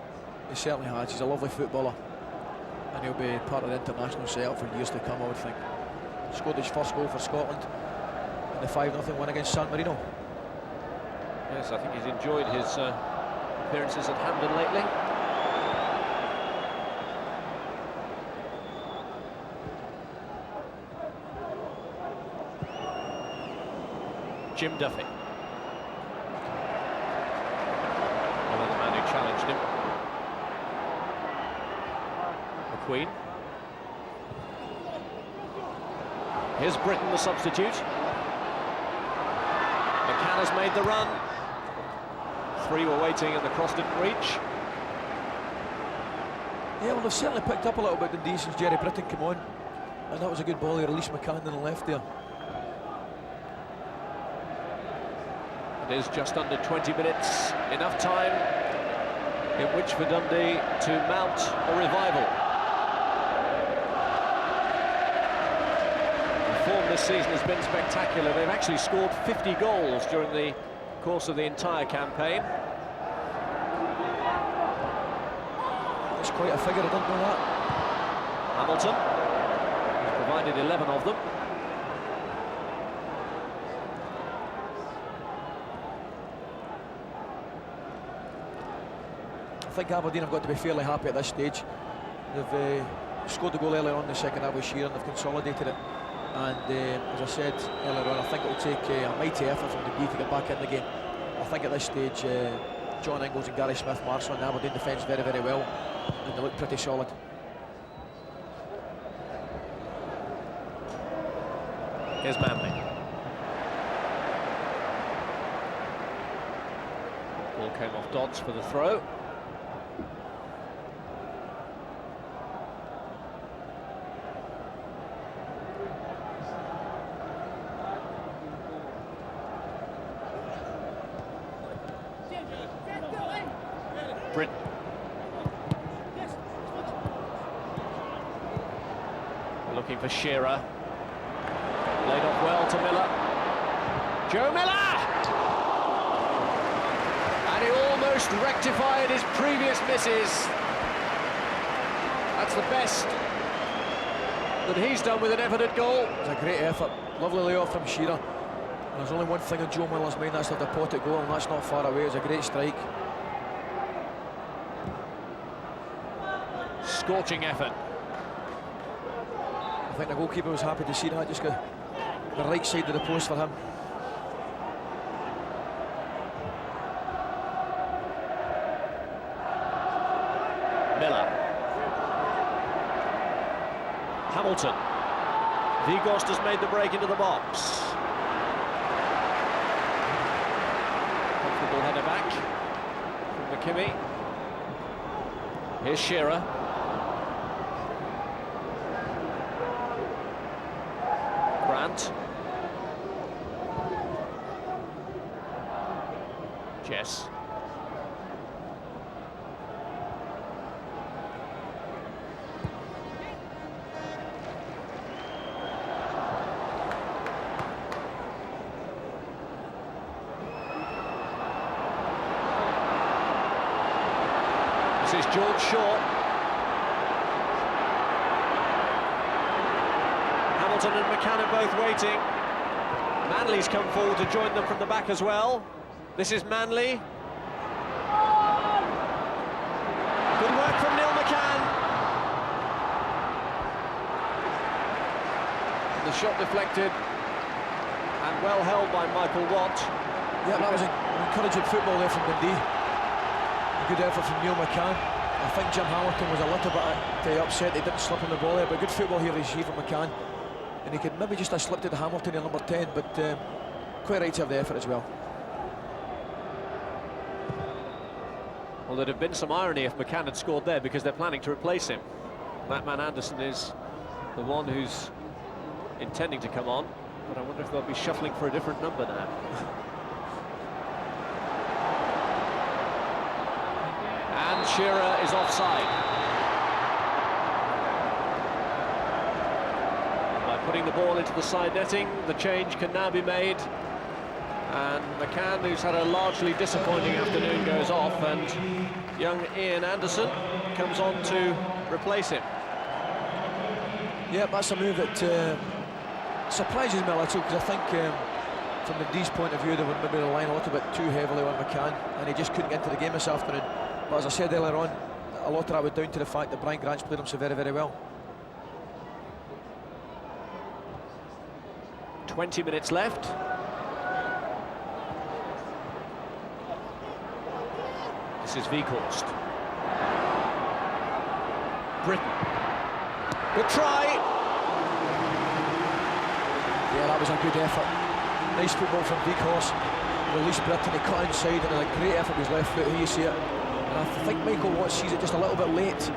Speaker 3: He certainly has. He's a lovely footballer and he'll be part of the international setup for years to come, I would think. Scored his first goal for Scotland in the 5-0 win against San Marino.
Speaker 2: Yes, I think he's enjoyed his appearances at Hampden lately. Jim Duffy. Another man who challenged him. McQueen. Here's Britain, the substitute. McCann has made the run. 3 were waiting and the cross didn't reach.
Speaker 3: Yeah, well, they've certainly picked up a little bit Dundee since Jerry Britton came on. And that was a good ball. He released McCann on the left there.
Speaker 2: It is just under 20 minutes, enough time in which for Dundee to mount a revival. The form this season has been spectacular. They've actually scored 50 goals during the course of the entire campaign.
Speaker 3: That's quite a figure, I didn't know that.
Speaker 2: Hamilton has provided 11 of them.
Speaker 3: I think Aberdeen have got to be fairly happy at this stage. They've scored the goal earlier on in the second half with Shearer and they've consolidated it. And as I said earlier on, I think it will take a mighty effort from Dundee to get back in the game. I think at this stage, John Ingles and Gary Smith marshal the Aberdeen defence very, very well, and they look pretty solid.
Speaker 2: Here's Manley. Ball came off Dodds for the throw. Britain. Looking for Shearer. Laid off well to Miller. Joe Miller! And he almost rectified his previous misses. That's the best that he's done with an effort at goal.
Speaker 3: It's a great effort. Lovely layoff from Shearer. And there's only one thing on Joe Miller's mind, that's the pot at goal, and that's not far away. It's a great strike.
Speaker 2: Scorching effort.
Speaker 3: I think the goalkeeper was happy to see that, just got the right side of the post for him.
Speaker 2: Miller. Hamilton. Vigost has made the break into the box. Comfortable header back from McKimmie. Here's Shearer. Grant. Jess. This is George Shaw. Hamilton and McCann are both waiting. Manley's come forward to join them from the back as well. This is Manley. Good work from Neil McCann. The shot deflected and well held by Michael Watt.
Speaker 3: Yeah, that was an encouraging football there from Dundee. A good effort from Neil McCann. I think Jim Hamilton was a little bit upset he didn't slip on the ball there, but good football here is from McCann. And he could maybe just have slipped it to Hamilton in number 10, but quite right to have the effort as well.
Speaker 2: Well, there'd have been some irony if McCann had scored there, because they're planning to replace him. That man Anderson is the one who's intending to come on, but I wonder if they'll be shuffling for a different number now. And Shearer is offside. By putting the ball into the side netting, the change can now be made. And McCann, who's had a largely disappointing afternoon, goes off, and young Ian Anderson comes on to replace him.
Speaker 3: Yeah, that's a move that surprises me a little, because I think from the Dundee's point of view they were maybe relying a little bit too heavily on McCann, and he just couldn't get into the game this afternoon. But as I said earlier on, a lot of that was down to the fact that Brian Grant's played him so very, very well.
Speaker 2: 20 minutes left. This is Weghorst. Britain. Good try.
Speaker 3: Yeah, that was a good effort. Nice football from Weghorst. Released Britain, he cut inside, and a great effort with his left foot. Here you see it. And I think Michael Watts sees it just a little bit late.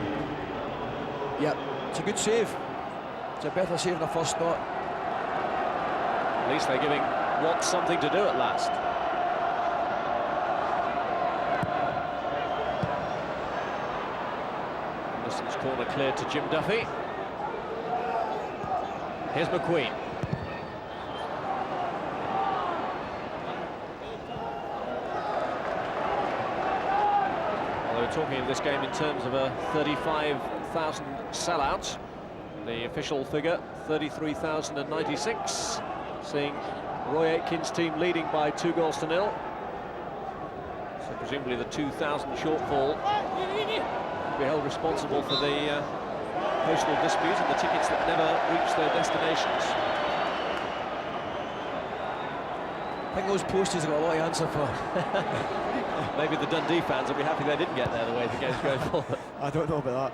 Speaker 3: Yep, it's a good save. It's a better save than the first thought.
Speaker 2: At least they're giving Watts something to do at last. Anderson's corner cleared to Jim Duffy. Here's McQueen. Well, they were talking of this game in terms of a 35,000 sellout. The official figure, 33,096. Seeing Roy Aitken's team leading by 2-0. So presumably the 2,000 shortfall will be held responsible for the postal dispute and the tickets that never reach their destinations.
Speaker 3: I think those posters have got a lot to answer for.
Speaker 2: Maybe the Dundee fans will be happy they didn't get there the way the game's going forward.
Speaker 3: I don't know about that.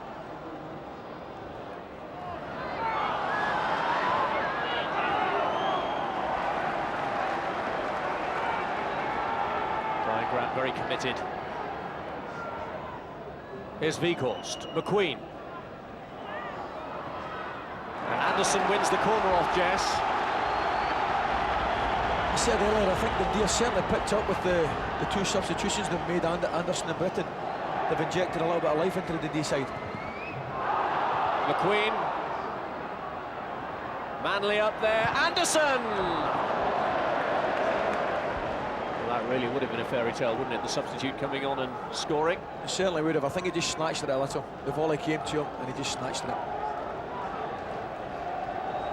Speaker 2: Brian Grant very committed. Here's Weghorst. McQueen. And Anderson wins the corner off Jess.
Speaker 3: I said earlier, I think Dundee have certainly picked up with the two substitutions they've made, Anderson and Britton. They've injected a little bit of life into the Dundee side.
Speaker 2: McQueen. Manley up there. Anderson! Well, that really would have been a fairy tale, wouldn't it? The substitute coming on and scoring.
Speaker 3: It certainly would have. I think he just snatched it a little. The volley came to him and he just snatched it.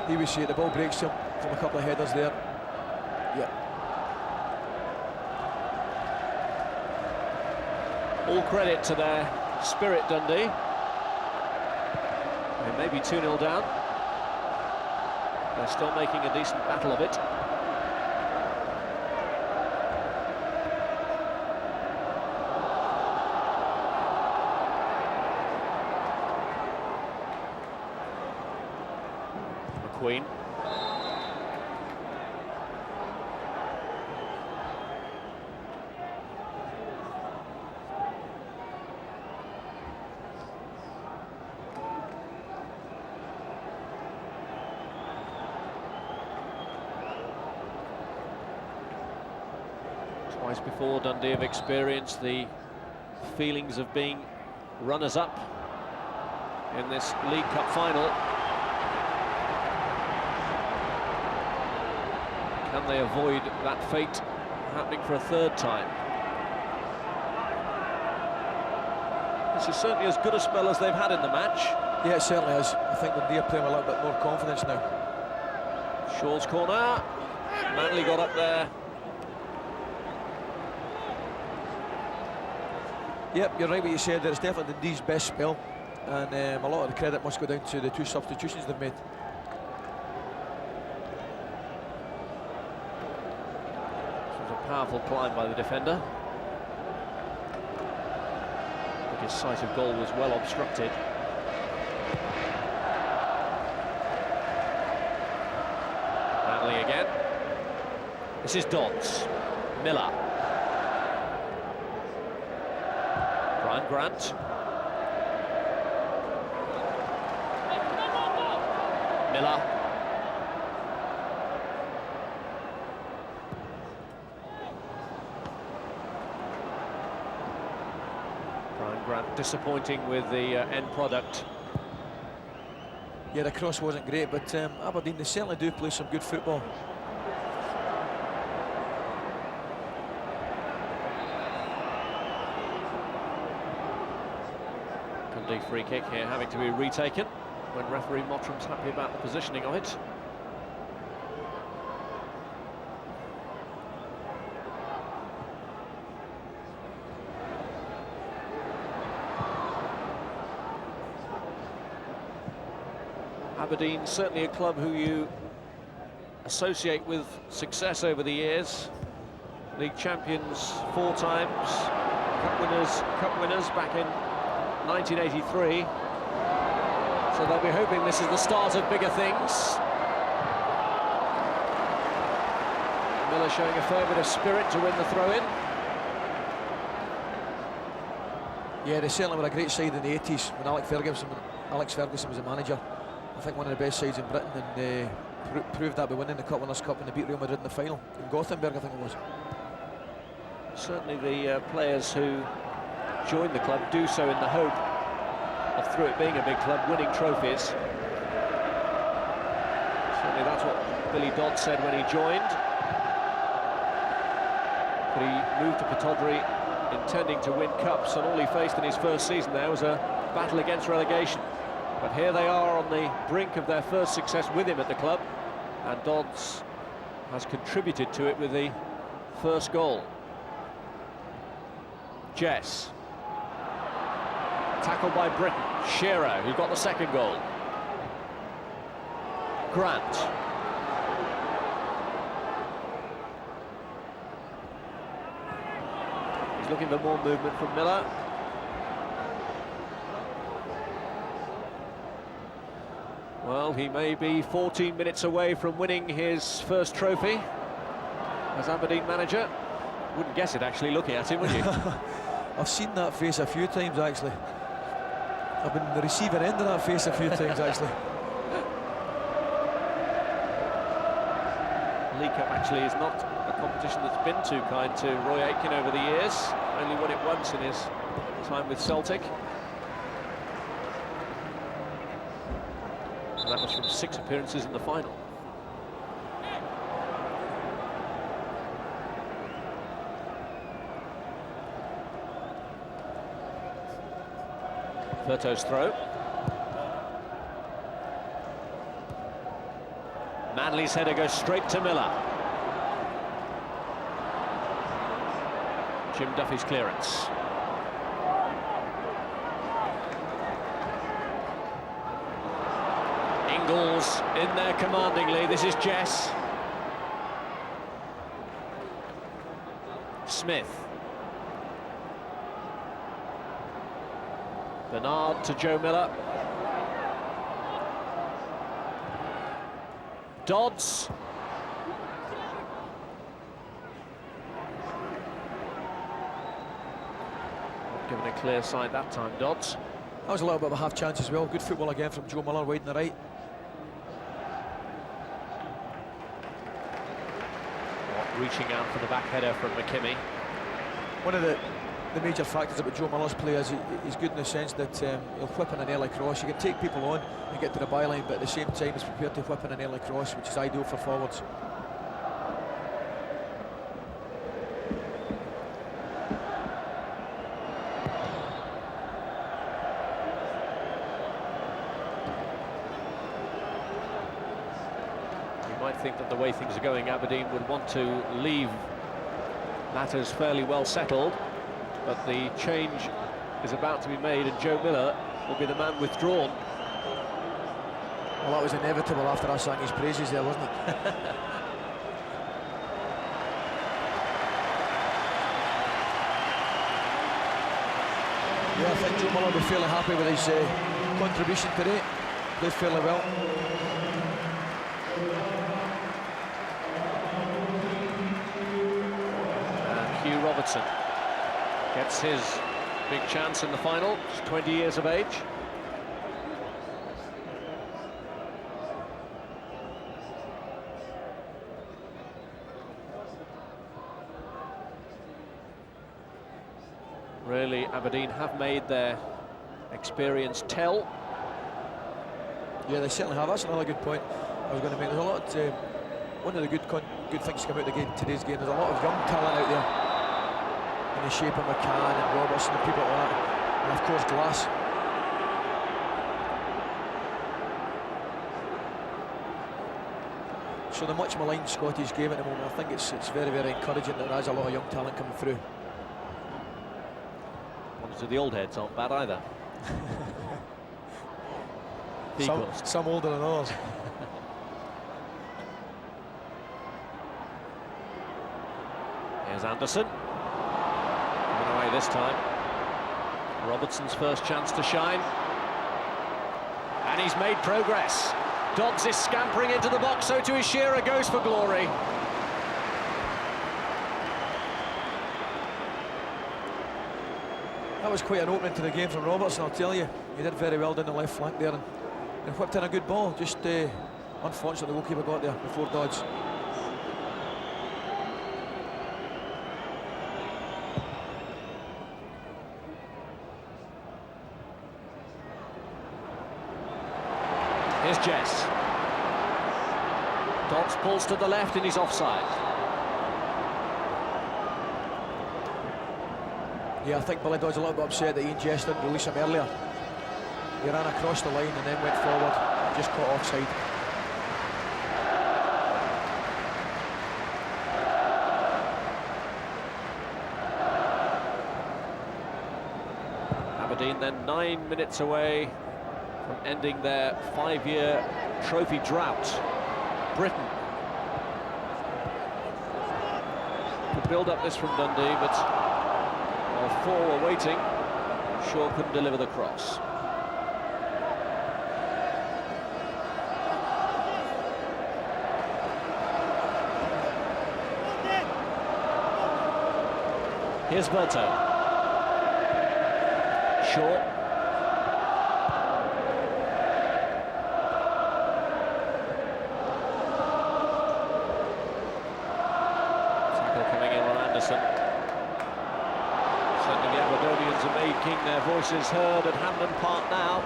Speaker 3: Here we see it, the ball breaks to him from a couple of headers there. Yeah.
Speaker 2: All credit to their spirit, Dundee. They may be 2-0 down. They're still making a decent battle of it. McQueen. Twice before Dundee have experienced the feelings of being runners-up in this League Cup final. Can they avoid that fate happening for a third time? This is certainly as good a spell as they've had in the match.
Speaker 3: Yeah, it certainly is. I think Dundee are playing with a little bit more confidence now.
Speaker 2: Shaw's corner. Manley got up there.
Speaker 3: Yep, you're right what you said there. It's definitely Dundee's best spell, and a lot of the credit must go down to the two substitutions they've made.
Speaker 2: This was a powerful climb by the defender. his sight of goal was well obstructed. Manley again. This is Dodds. Miller. Brian Grant. Miller. Brian Grant disappointing with the end product.
Speaker 3: Yeah, the cross wasn't great, but Aberdeen, they certainly do play some good football.
Speaker 2: Dundee free kick here having to be retaken when referee Mottram's happy about the positioning of it. Aberdeen, certainly a club who you associate with success over the years. League champions 4 times, cup winners back in 1983. So they'll be hoping this is the start of bigger things. Miller showing a fair bit of spirit to win the throw-in.
Speaker 3: Yeah, they certainly were a great side in the 80s when Alex Ferguson was the manager. I think one of the best sides in Britain, and proved that by winning the Cup Winners' Cup and they beat Real Madrid in the final in Gothenburg, I think it was.
Speaker 2: Certainly the players who join the club do so in the hope of, through it being a big club, winning trophies. Certainly that's what Billy Dodd said when he joined. But he moved to Pittodrie intending to win cups, and all he faced in his first season there was a battle against relegation. But here they are on the brink of their first success with him at the club, and Dodds has contributed to it with the first goal. Jess. Tackled by Britton. Shearer, who got the second goal. Grant. He's looking for more movement from Miller. Well, he may be 14 minutes away from winning his first trophy as Aberdeen manager. Wouldn't guess it, actually, looking at him, would you?
Speaker 3: I've seen that face a few times, actually. I've been the receiver end of that face a few times, actually.
Speaker 2: League Cup actually is not a competition that's been too kind to Roy Aitken over the years. Only won it once in his time with Celtic. And that was from 6 appearances in the final. Furto's throw. Manley's header goes straight to Miller. Jim Duffy's clearance. Ingles in there commandingly. This is Jess. Smith. Bernard to Joe Miller. Dodds. Not given a clear sight that time, Dodds.
Speaker 3: That was a little bit of a half chance as well. Good football again from Joe Miller, wide on the right.
Speaker 2: Reaching out for the back header from McKimmie.
Speaker 3: One of the major factors about Joe Miller's play is he's good in the sense that he'll whip in an early cross. You can take people on and get to the byline, but at the same time he's prepared to whip in an early cross, which is ideal for forwards.
Speaker 2: You might think that the way things are going, Aberdeen would want to leave matters fairly well settled. But the change is about to be made, and Joe Miller will be the man withdrawn.
Speaker 3: Well, that was inevitable after I sang his praises there, wasn't it? Yeah, I think Joe Muller will be fairly happy with his contribution today. Played fairly well.
Speaker 2: And Hugh Robertson gets his big chance in the final. He's 20 years of age. Really, Aberdeen have made their experience tell.
Speaker 3: Yeah, they certainly have. That's another good point I was going to make. There's a lot. One of the good things to come out of today's game. There's a lot of young talent out there, in the shape of McCann and Robertson and people like that, and of course Glass. So the much maligned Scottish game at the moment, I think it's very, very encouraging that there is a lot of young talent coming through.
Speaker 2: So the old heads aren't bad either.
Speaker 3: Some older than others.
Speaker 2: Here's Anderson. Coming away this time. Robertson's first chance to shine. And he's made progress. Dodds is scampering into the box, so too is Shearer, goes for glory.
Speaker 3: That was quite an opening to the game from Robertson, I'll tell you. He did very well down the left flank there and whipped in a good ball. Just unfortunately the goalkeeper got there before Dodds.
Speaker 2: Here's Jess. Dodds pulls to the left and he's offside.
Speaker 3: Yeah, I think Billy Dodds a little bit upset that Ian Jess didn't release him earlier. He ran across the line and then went forward, just caught offside.
Speaker 2: Aberdeen then 9 minutes away from ending their 5-year trophy drought. Britain could build up this from Dundee, but while 4 were waiting, Shaw couldn't deliver the cross. Here's Verto. Shaw. Tackle coming in on Anderson. Sending the Aberdonians are making their voices heard at Hampden Park now.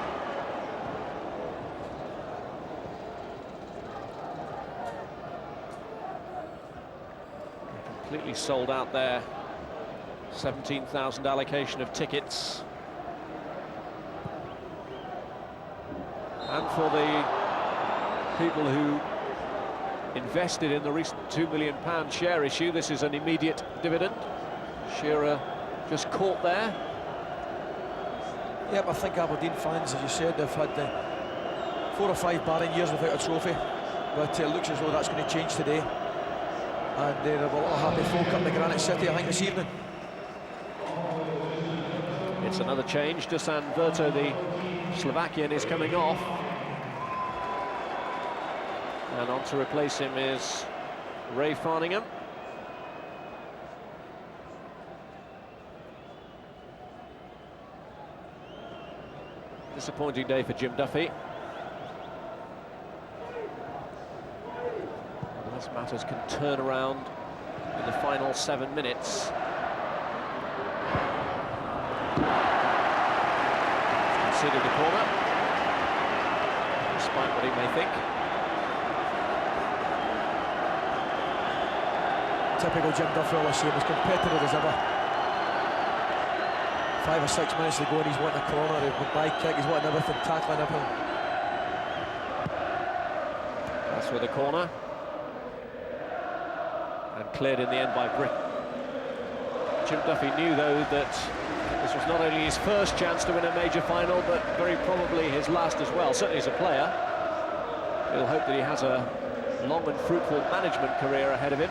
Speaker 2: Completely sold out there. 17,000 allocation of tickets. And for the people who invested in the recent £2 million share issue, this is an immediate dividend. Shearer just caught there.
Speaker 3: Yep, I think Aberdeen fans, as you said, they've had 4 or 5 barren years without a trophy, but it looks as though that's going to change today. And there are a lot of happy folk up in Granite City, I think, this evening.
Speaker 2: It's another change. Dusan Verto, the Slovakian, is coming off. And on to replace him is Ray Farningham. Disappointing day for Jim Duffy. Unless matters can turn around in the final 7 minutes. Conceded the corner, despite what he may think.
Speaker 3: Typical Jim Duffy, all I see, as competitive as ever. 5 or 6 minutes to go and he's wanting a corner, a by kick, he's wanting everything, tackling everything.
Speaker 2: That's with the corner. And cleared in the end by Britain. Jim Duffy knew, though, that this was not only his first chance to win a major final, but very probably his last as well. Certainly as a player. We'll hope that he has a long and fruitful management career ahead of him.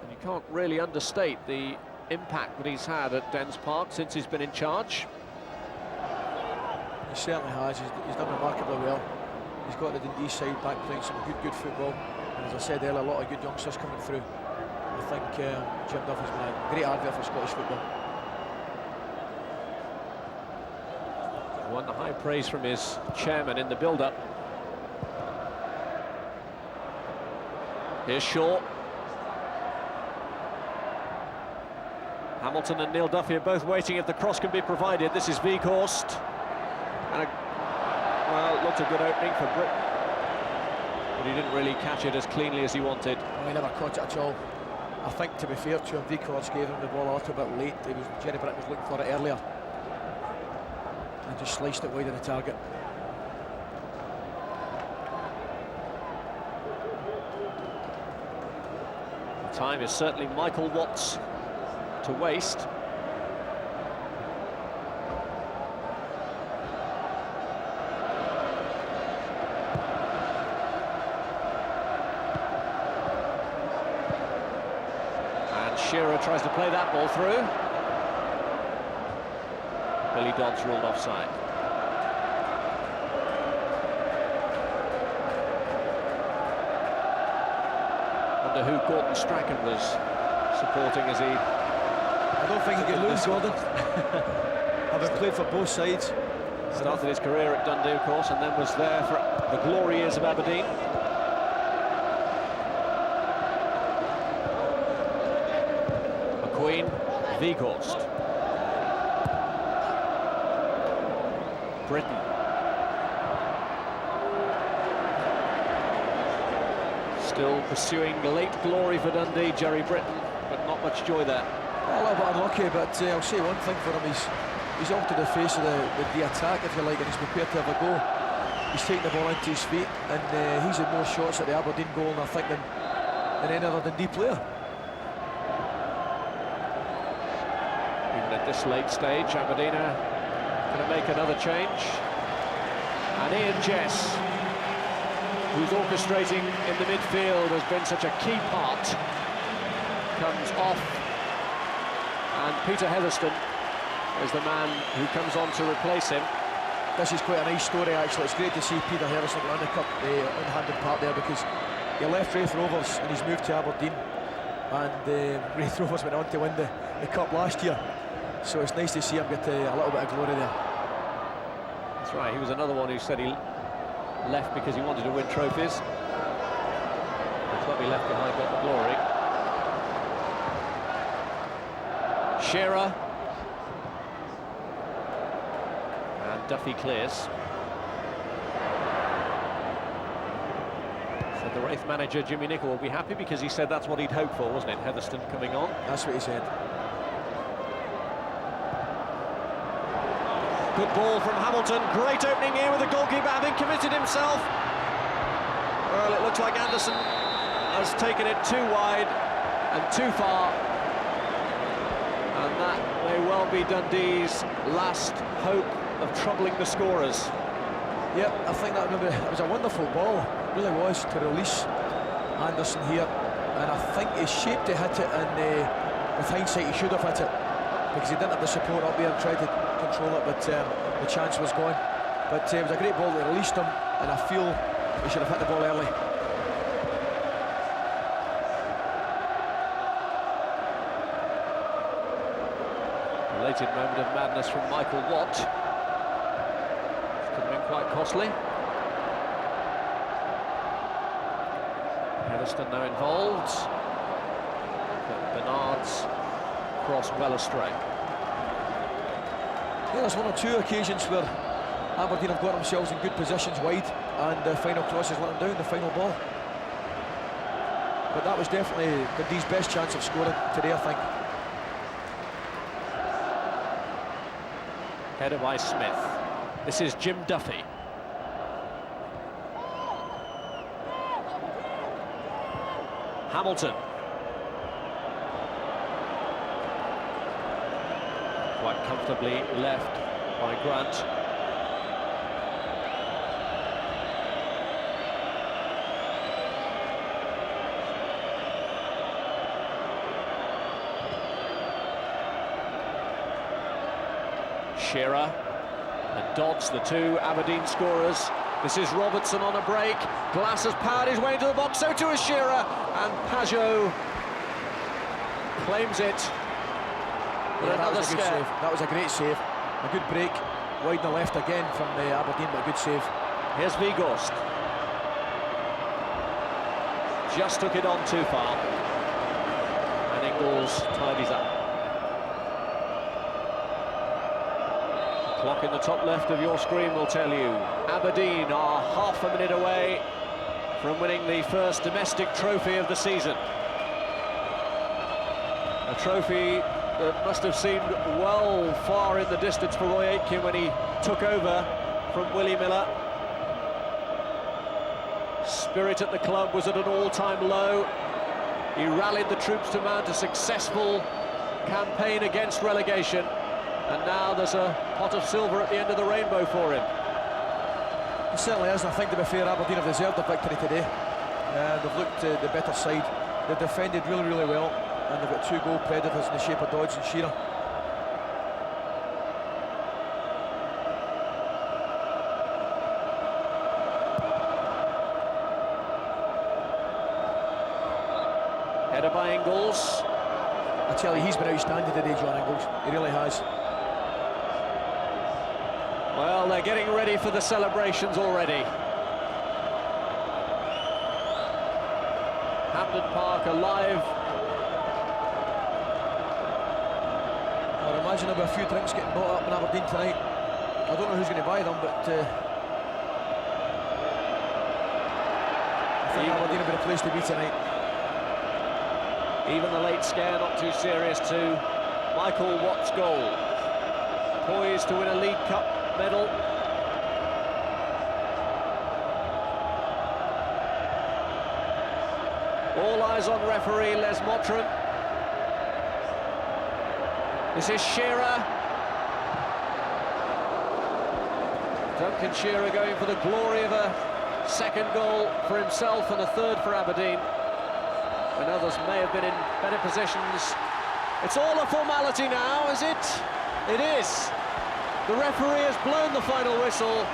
Speaker 2: And you can't really understate the impact that he's had at Dens Park since he's been in charge.
Speaker 3: He certainly has. He's done remarkably well. He's got the Dundee side back playing some good football. And as I said earlier, a lot of good youngsters coming through. I think Jim Duffy's been a great advert for Scottish football.
Speaker 2: Won the high praise from his chairman in the build-up. Here's Shaw. Hamilton and Neil Duffy are both waiting if the cross can be provided. This is Weghorst. And well, it looked a good opening for Britain, but he didn't really catch it as cleanly as he wanted.
Speaker 3: Well, he never caught it at all. I think, to be fair to him, Weghorst gave him the ball a little bit late. Jerry Britton was looking for it earlier and just sliced it wide of the target.
Speaker 2: The time is certainly Michael Watt's to waste. And Shearer tries to play that ball through. Billy Dodds ruled offside. Wonder who Gordon Strachan was supporting as he...
Speaker 3: I don't think he could lose, Gordon. Having played for both sides.
Speaker 2: Started his career at Dundee, of course, and then was there for the glory years of Aberdeen. McQueen, Weghorst. Britton. Still pursuing late glory for Dundee, Jerry Britton, but not much joy there.
Speaker 3: Well, a little bit unlucky, but I'll say one thing for him. He's up to the face of the attack, if you like, and he's prepared to have a go. He's taking the ball into his feet, and he's had more shots at the Aberdeen goal, I think, than any other Dundee player.
Speaker 2: Even at this late stage, Aberdeen are going to make another change. And Ian Jess, who's orchestrating in the midfield, has been such a key part, comes off. And Peter Heatherstone is the man who comes on to replace him.
Speaker 3: This is quite a nice story, actually. It's great to see Peter Heatherstone on the cup, unhanded part there, because he left Raith Rovers and he's moved to Aberdeen, and Raith Rovers went on to win the cup last year. So it's nice to see him get a little bit of glory there.
Speaker 2: That's right, he was another one who said he left because he wanted to win trophies. The club he left behind got the glory. Shearer. And Duffy clears. So the Raith manager, Jimmy Nicholl, will be happy because he said that's what he'd hoped for, wasn't it? Heatherstone coming on.
Speaker 3: That's what he said.
Speaker 2: Good ball from Hamilton. Great opening here with the goalkeeper having committed himself. Well, it looks like Anderson has taken it too wide and too far. And that may well be Dundee's last hope of troubling the scorers.
Speaker 3: Yep, I think that was a wonderful ball. It really was, to release Anderson here. And I think he shaped to hit it, and with hindsight he should have hit it, because he didn't have the support up there and tried to control it, but the chance was gone. But it was a great ball that released him, and I feel he should have hit the ball early.
Speaker 2: Belated moment of madness from Michael Watt. This could have been quite costly. Heatherstone now involved, but Bernard's cross well astray.
Speaker 3: Yeah, there's one or two occasions where Aberdeen have got themselves in good positions wide, and the final cross has let them down, the final ball. But that was definitely Dundee's best chance of scoring today, I think.
Speaker 2: Header by Smith. This is Jim Duffy. Hamilton. Quite comfortably left by Grant. Shearer and Dodds, the two Aberdeen scorers. This is Robertson on a break. Glass has powered his way into the box, so too is Shearer, and Pajot claims it.
Speaker 3: Yeah, that was a good
Speaker 2: scare.
Speaker 3: save. That was a great save. A good break. Wide on the left again from Aberdeen, but a good save.
Speaker 2: Here's Vigorst. Just took it on too far. And Ingles tidies up. Clock in the top left of your screen will tell you Aberdeen are half a minute away from winning the first domestic trophy of the season. A trophy that must have seemed well far in the distance for Roy Aitken when he took over from Willie Miller. Spirit at the club was at an all-time low. He rallied the troops to mount a successful campaign against relegation, and now there's a pot of silver at the end of the rainbow for him.
Speaker 3: It certainly is, and I think, to be fair, Aberdeen have deserved the victory today. They've looked the better side. They've defended really, really well, and they've got two goal predators in the shape of Dodds and Shearer.
Speaker 2: Header by Ingles.
Speaker 3: I tell you, he's been outstanding today, John Ingles. He really has.
Speaker 2: Well, they're getting ready for the celebrations already. Hampden Park alive.
Speaker 3: I imagine there'll be a few drinks getting bought up in Aberdeen tonight. I don't know who's going to buy them, but I think Aberdeen will be the place to be tonight.
Speaker 2: Even the late scare not too serious to Michael Watt's goal. Poised to win a League Cup medal. All eyes on referee Les Mottram. This is Shearer. Duncan Shearer going for the glory of a second goal for himself and a third for Aberdeen, when others may have been in better positions. It's all a formality now, is it? It is. The referee has blown the final whistle,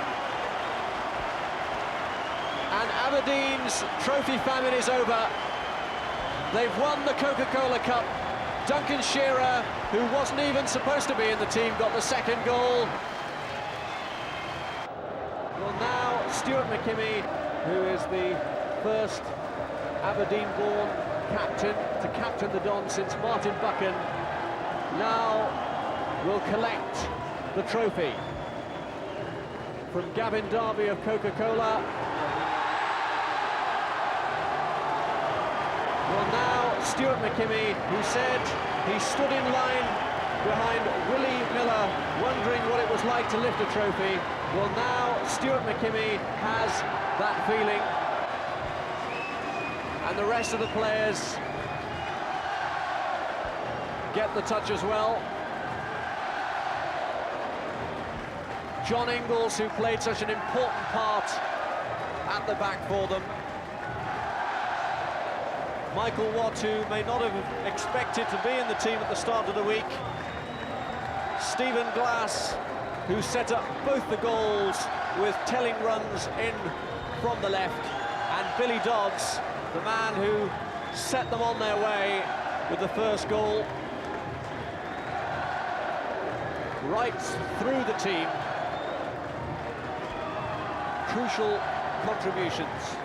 Speaker 2: and Aberdeen's trophy famine is over. They've won the Coca-Cola Cup. Duncan Shearer, who wasn't even supposed to be in the team, got the second goal. Well, now Stuart McKimmie, who is the first Aberdeen-born captain to captain the Don since Martin Buchan, now will collect the trophy from Gavin Darby of Coca-Cola. Well, now Stuart McKimmie, who said he stood in line behind Willie Miller wondering what it was like to lift a trophy. Well, now Stuart McKimmie has that feeling, and the rest of the players get the touch as well. John Ingles, who played such an important part at the back for them. Michael Watt, who may not have expected to be in the team at the start of the week. Stephen Glass, who set up both the goals with telling runs in from the left. And Billy Dodds, the man who set them on their way with the first goal. Right through the team. Crucial contributions.